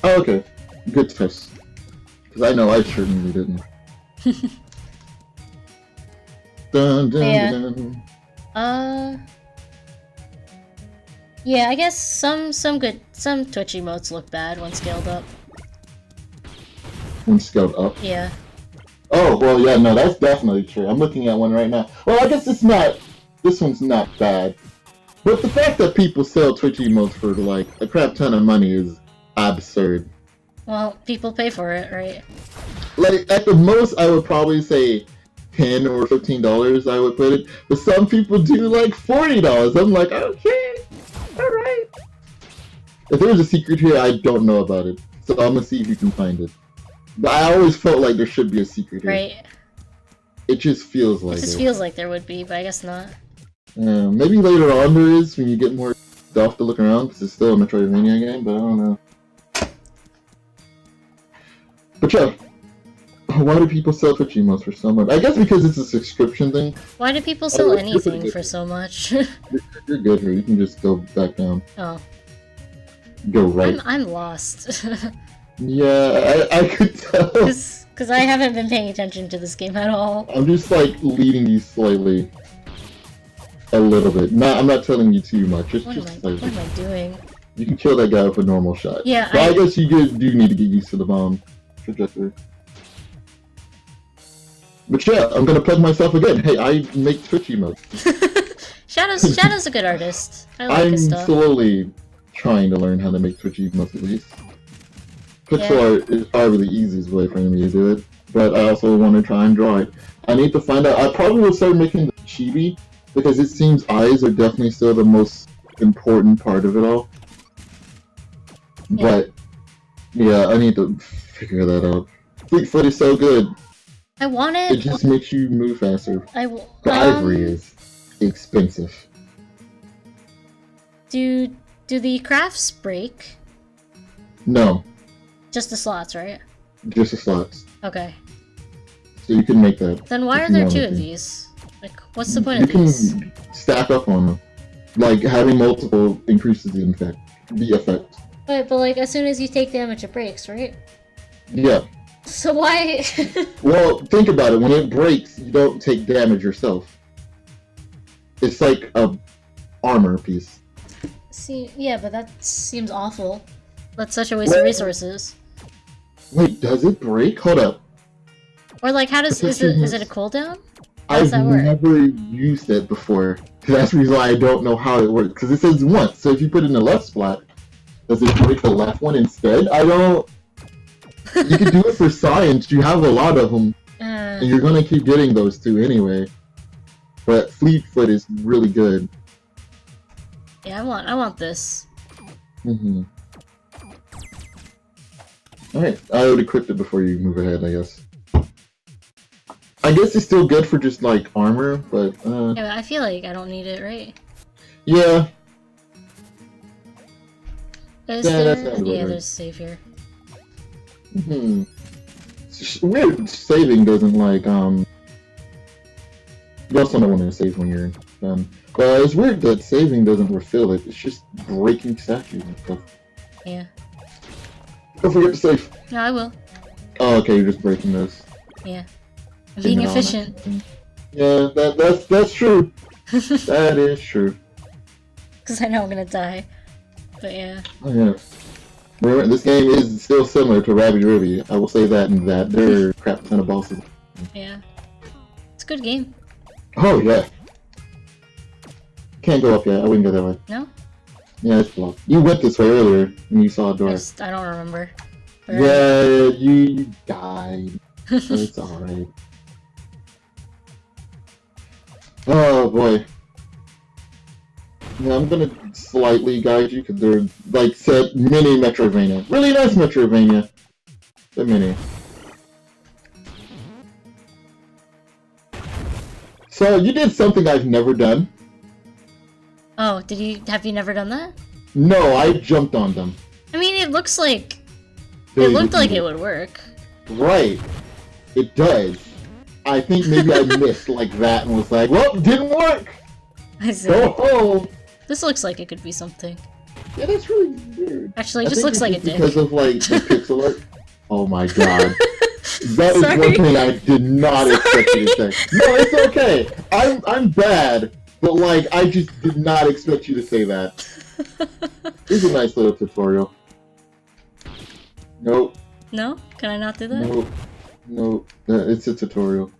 Oh, okay. Good test. Because I know I certainly didn't. Dun, dun,
Yeah.
dun.
Yeah, I guess some Twitch emotes look bad when scaled up.
When scaled up?
Yeah.
Oh, well, yeah, no, that's definitely true. I'm looking at one right now. Well, I guess this one's not bad. But the fact that people sell Twitch emotes for, like, a crap ton of money is absurd.
Well, people pay for it, right?
Like, at the most, I would probably say $10 or $15, I would put it. But some people do, like, $40. I'm like, okay, alright. If there's a secret here, I don't know about it. So I'm gonna see if you can find it. But I always felt like there should be a secret here.
Right.
It just feels like
it. Just feels like there would be, but I guess not.
Maybe later on there is, when you get more stuff to look around, because it's still a Metroidvania game, but I don't know. But yeah, why do people sell Twitch emotes for so much? I guess because it's a subscription thing.
Why do people sell anything for so much?
You're good here, you can just go back down.
Oh.
Go right.
I'm lost.
Yeah, I could tell.
Because I haven't been paying attention to this game at all.
I'm just like leading you slightly. A little bit. I'm not telling you too much. Just slightly.
What am I doing?
You can kill that guy with a normal shot.
Yeah,
but I guess you do need to get used to the bomb trajectory. But yeah, I'm gonna plug myself again. Hey, I make Twitch emotes.
Shadow's a good artist. I like his stuff.
I'm slowly trying to learn how to make Twitch emotes at least. Pixel art is probably the easiest way for me to do it, but I also want to try and draw it. I need to find out. I probably will start making the chibi, because it seems eyes are definitely still the most important part of it all. Yeah. But yeah, I need to figure that out. Fleetfoot is so good.
I want it.
It just makes you move faster. The ivory is expensive.
Do the crafts break?
No.
Just the slots, right?
Just the slots.
Okay.
So you can make that.
Then why are there two of these? Like, what's the point of these?
You can stack up on them. Like, having multiple increases the effect.
Wait, but like, as soon as you take damage, it breaks, right?
Yeah.
So why?
Well, think about it. When it breaks, you don't take damage yourself. It's like a armor piece.
See, yeah, but that seems awful. That's such a waste of resources.
Wait, does it break? Hold up.
Or like, how does is it a cooldown? How does
I've
that work?
never used it before. That's the reason why I don't know how it works. Because it says once, so if you put it in the left spot, Does it break the left one instead? I don't... You can do it for science, you have a lot of them. And you're gonna keep getting those two anyway. But Fleet Foot is really good.
Yeah, I want this.
Mm-hmm. Alright, I would equip it before you move ahead, I guess. I guess it's still good for just, like, armor, but,
Yeah, but I feel like I don't need it, right?
Yeah.
Is
Yeah,
there?
that sounds
Yeah,
right.
there's a save here.
Hmm. It's weird, saving doesn't, like, You also don't want to save when you're done. But it's weird that saving doesn't refill it. It's just breaking statues and stuff.
Yeah.
Don't forget to save.
No, I will.
Oh, okay, you're just breaking those.
Yeah. I'm being efficient.
Yeah, that's true. That is true.
Because I know I'm gonna die. But yeah.
Oh yeah. Remember, this game is still similar to Rabby Ribby. I will say that and that. There are crap ton of bosses.
Yeah. It's a good game.
Oh yeah. Can't go up yet. I wouldn't go that way.
No?
Yeah, it's blocked. You went this way earlier and you saw a door.
I don't remember. But
Yeah, you died. So it's alright. Oh boy. Yeah, I'm gonna slightly guide you because they're like said mini Metroidvania. Really nice Metroidvania. The mini. So you did something I've never done.
Oh, have you never done that?
No, I jumped on them.
I mean, it looks like... It looked like it would work.
Right. It does. I think maybe I missed like that and was like, well, it didn't work!
I see.
Go home!
This looks like it could be something.
Yeah, that's really weird.
Actually, it just looks like it did.
Because of like the pixel art. Oh my god. That is
Sorry.
one thing I did not expect you to say. No, it's okay. I'm bad, but like I just did not expect you to say that. This is a nice little tutorial. Nope.
No? Can I not do that?
Nope. Nope. It's a tutorial.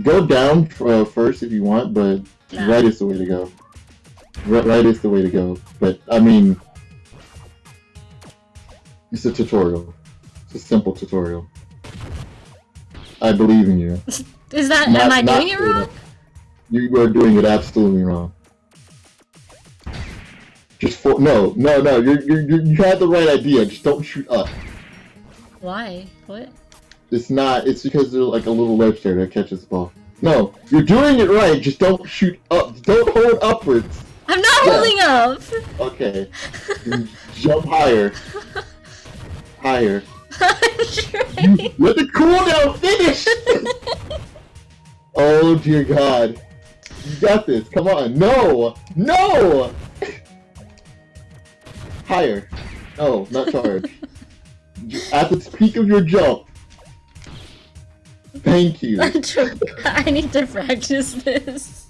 Go down first if you want, but
Nah.
right is the way to go. Right is the way to go. But I mean, it's a tutorial. It's a simple tutorial. I believe in you.
Is that... am I doing it wrong?
You are doing it absolutely wrong. Just no. You had the right idea. Just don't shoot up.
Why? What?
It's not. It's because there's like a little ledge there that catches the ball. No, you're doing it right. Just don't shoot up. Don't hold upwards.
I'm not holding up!
Okay. Jump higher. Higher.
I'm trying.
Let the cooldown finish! Oh dear god. You got this. Come on. No! No! Higher. No, not charge. At the peak of your jump. Thank you.
I need to practice this.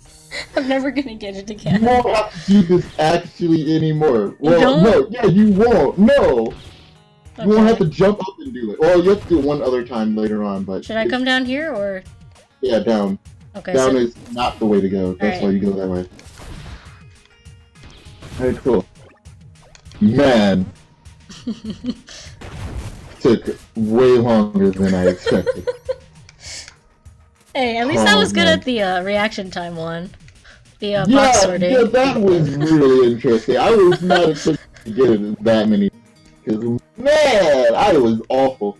I'm never gonna get it
You
again.
won't have to do this actually anymore.
You
Well,
don't?
no, yeah, you won't. No!
Okay.
You won't have to jump up and do it. Well, you have to do it one other time later on, but...
Should I come down here, or...?
Yeah, down.
Okay,
Down
so...
is not the way to go. That's why you go that way. Alright, cool. Man. Took way longer than I expected.
Hey, at least I was good at the reaction time one. The box sorting.
Yeah, that was really interesting. I was not expecting to get it that many. Because, man, I was awful.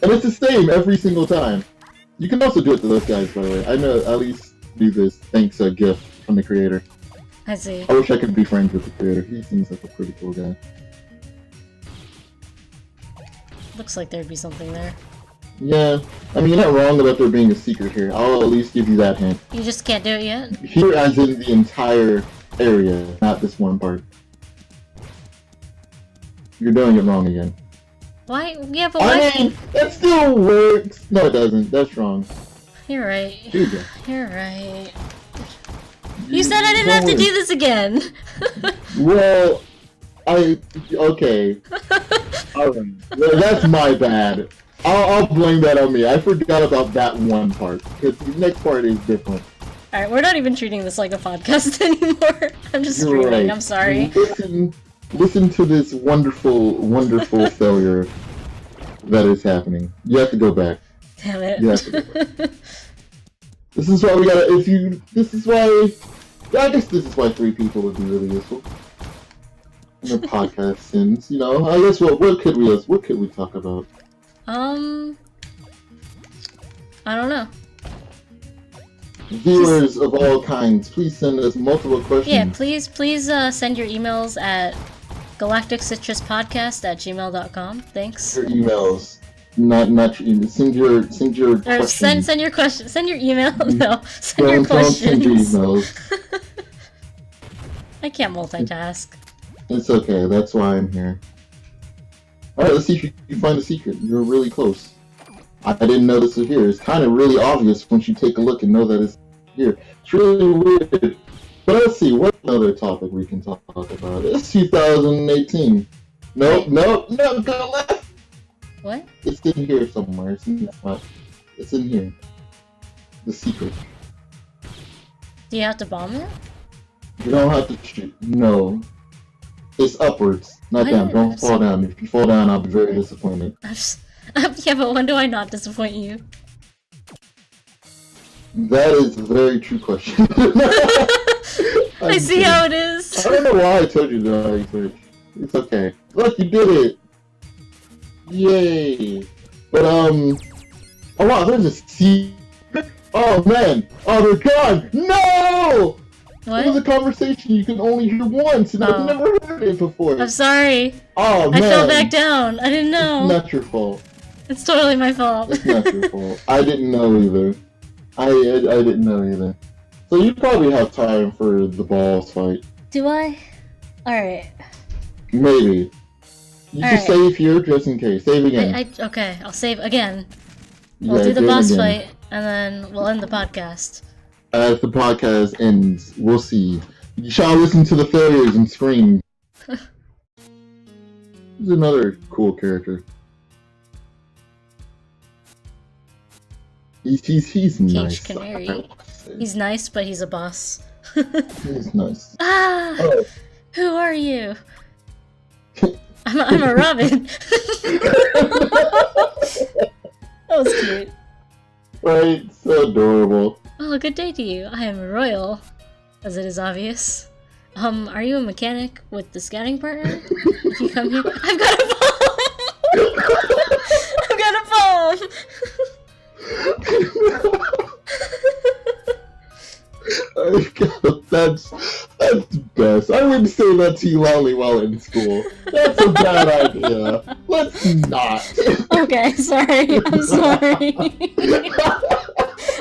And it's the same every single time. You can also do it to those guys, by the way. I know at least do this thanks to a gift from the creator.
I see.
I wish I could be friends with the creator. He seems like a pretty cool guy.
Looks like there'd be something there.
Yeah, I mean, you're not wrong about there being a secret here. I'll at least give you that hint.
You just can't do it yet?
Here, as in the entire area, not this one part. You're doing it wrong again.
Why? Yeah, but why?
I mean, that still works! No, it doesn't. That's wrong.
You're right.
Here you go.
You're right. You said I didn't have to do this again!
Well, okay. Alright. Well, that's my bad. I'll blame that on me. I forgot about that one part. Because the next part is different.
Alright, we're not even treating this like a podcast anymore. I'm just
You're
streaming,
right.
I'm sorry.
Listen Listen to this wonderful, wonderful failure that is happening. You have to go back.
Damn it.
You have to go back. This is why we gotta, this is why, I guess this is why 3 people would be really useful. In the podcast sins, I guess what could we talk about?
I don't know.
Viewers of all kinds, please send us multiple questions.
Yeah, please send your emails at galacticcitruspodcast@gmail.com. Thanks.
Your emails. Not your emails. Send your questions.
Send your questions. Send your email. No, send your questions.
Don't send your emails.
I can't multitask.
It's okay. That's why I'm here. All right, let's see if you can find a secret. You're really close. I didn't know this was here. It's kind of really obvious once you take a look and know that it's here. It's really weird. But let's see, what other topic we can talk about? It's 2018. Nope, go left.
What?
It's in here somewhere. It's in here. The secret.
Do you have to bomb it?
You don't have to shoot. No. It's upwards, not down. Don't fall down. If you fall down, I'll be very disappointed.
Yeah, but when do I not disappoint you?
That is a very true question.
I see how it is.
I don't know why I told you that. It's okay. Look, you did it. Yay. But oh wow, there's a sea. Oh man. Oh, they're gone. No.
What?
It was a conversation you can only hear once, and I've never heard it before.
I'm sorry.
Oh man.
I fell back down. I didn't know.
It's not your fault.
It's totally my fault.
It's not your fault. I didn't know either. I didn't know either. So you probably have time for the balls fight.
Do I? Alright.
Maybe. You just save here just in case. Save again.
Okay, I'll save again. We'll do the boss fight, and then we'll end the podcast.
As the podcast ends, we'll see. You shall listen to the failures and scream. He's another cool character. He's nice.
Cage Canary. He's nice, but he's a boss.
He's nice.
Ah!
Oh.
Who are you? I'm a Robin. That was cute.
Right, so adorable.
Oh, good day to you. I am a royal, as it is obvious. Are you a mechanic with the scouting partner? If you come here, I've got a bomb. I've got a bomb.
That's the best. I wouldn't say that to you loudly while in school. That's a bad idea. Let's not.
Okay, sorry. I'm sorry.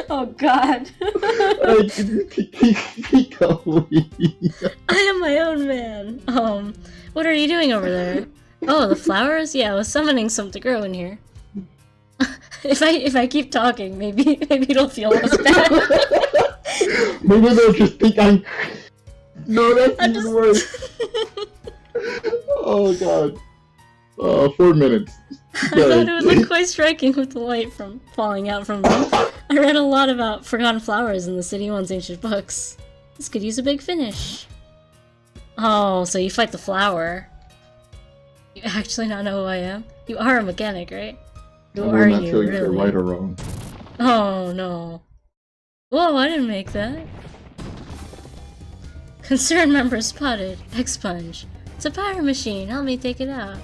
Oh God.
Keep going.
I am my own man. What are you doing over there? Oh, the flowers? Yeah, I was summoning some to grow in here. If I keep talking, maybe it'll feel less bad.
Maybe they'll just think I'm. No, that's even worse. Oh God. 4 minutes.
I thought it would look quite striking with the light from falling out from them. I read a lot about forgotten flowers in the City One's ancient books. This could use a big finish. Oh, so you fight the flower. You actually not know who I am? You are a mechanic, right? Who are you,
really? If you're right or wrong.
Oh no. Whoa, I didn't make that. Concerned member spotted. Expunge. It's a power machine. Help me take it out.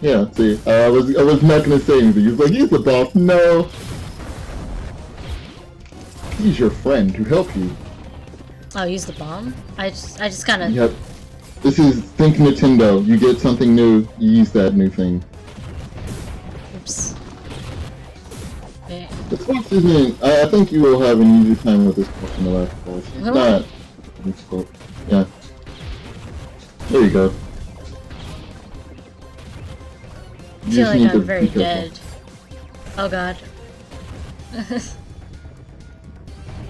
Yeah, see, I was not gonna say anything. He's like, he's the boss. No. He's your friend to help you.
Oh, use the bomb? I just kind of...
Yep. This is Think Nintendo. You get something new, you use that new thing.
Oops. Okay.
This boss isn't... I think you will have an easier time with this boss than the last boss. It's not difficult. Yeah. There you go.
I feel like I'm very dead. Oh God.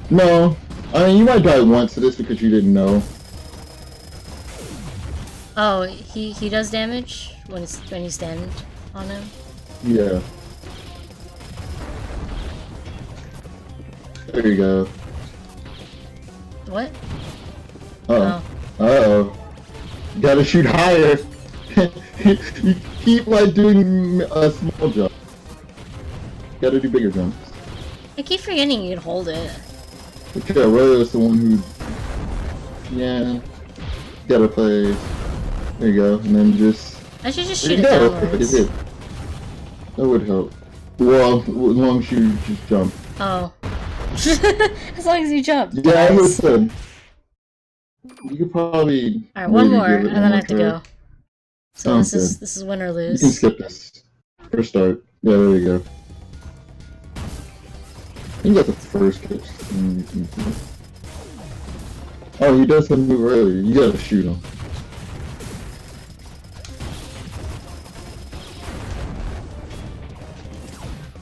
No. I mean, you might die once to this because you didn't know.
Oh, he does damage when you stand on him?
Yeah. There you go.
What?
Uh-oh. Uh-oh. You gotta shoot higher. You keep like doing a small jump. Gotta do bigger jumps.
I keep forgetting you can hold it.
Okay, Roy is the one who... Yeah. Gotta play... There you go, and then just...
I should just shoot it downwards.
That would help. Well, as long as you just jump.
Oh. As long as you jump.
Yeah, I understand. You could probably...
Alright, one more, and then I have to go. So this is win or lose.
You can skip this. First start. Yeah, there you go. You got the first kick. Oh, he does have to move earlier. You gotta shoot him.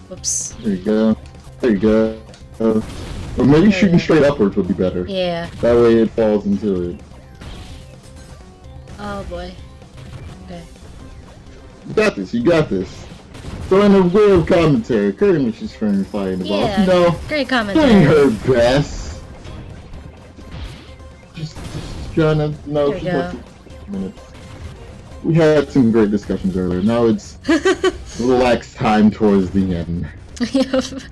Whoops.
There you go. There you go. Or maybe shooting straight upwards would be better.
Yeah.
That way it falls into it.
Oh boy. Okay.
You got this. You got this. Throwing a weird commentary. Pretty much just trying to fight the boss. No.
Great commentary.
Doing her best. Just trying to minutes. We had some great discussions earlier. Now it's relaxed time towards the end.
Yep.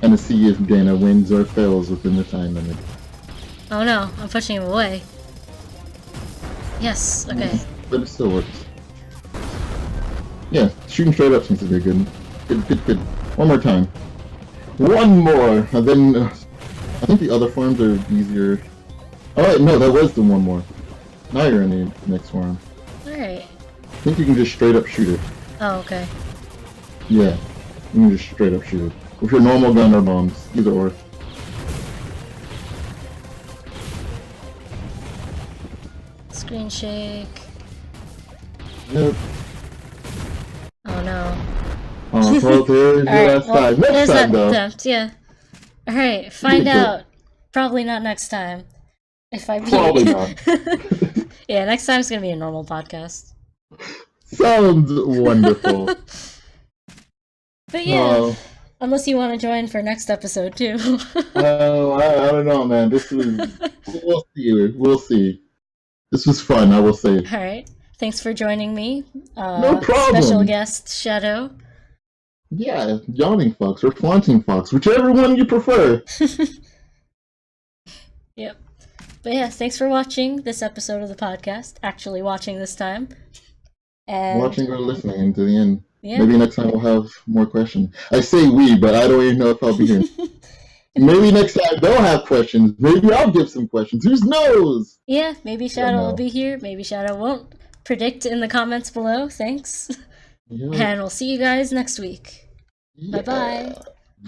And to see if Dana wins or fails within the time limit.
Oh no, I'm pushing him away. Yes, okay.
But it still works. Yeah, shooting straight up seems to be good. Good. One more time. One more! And then, I think the other forms are easier. Oh wait, no, that was the one more. Now you're in the next form.
Alright.
I think you can just straight up shoot it.
Oh, okay.
Yeah, you can just straight up shoot it. With your normal gun or bombs, either or.
Screen shake.
Yep.
Oh no.
Oh, well, there's your last time. Next time, though.
Attempt, yeah. Alright, find out. Probably not next time. If I beat.
Probably not.
Yeah, next time's gonna be a normal podcast.
Sounds wonderful.
But yeah, unless you want to join for next episode too.
Oh, I don't know, man. This was... We'll see. We'll see. This was fun, I will say.
Alright. Thanks for joining me.
No problem.
Special guest, Shadow.
Yeah, Yawning Fox or Flaunting Fox, whichever one you prefer.
Yep. But yeah, thanks for watching this episode of the podcast. Actually watching this time. And
watching or listening to the end.
Yeah.
Maybe next time we'll have more questions. I say we, but I don't even know if I'll be here. Maybe next time they'll have questions. Maybe I'll give some questions. Who knows?
Yeah, maybe Shadow will be here. Maybe Shadow won't. Predict in the comments below. Thanks. Yeah. And we'll see you guys next week.
Yeah.
Bye-bye.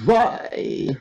Bye.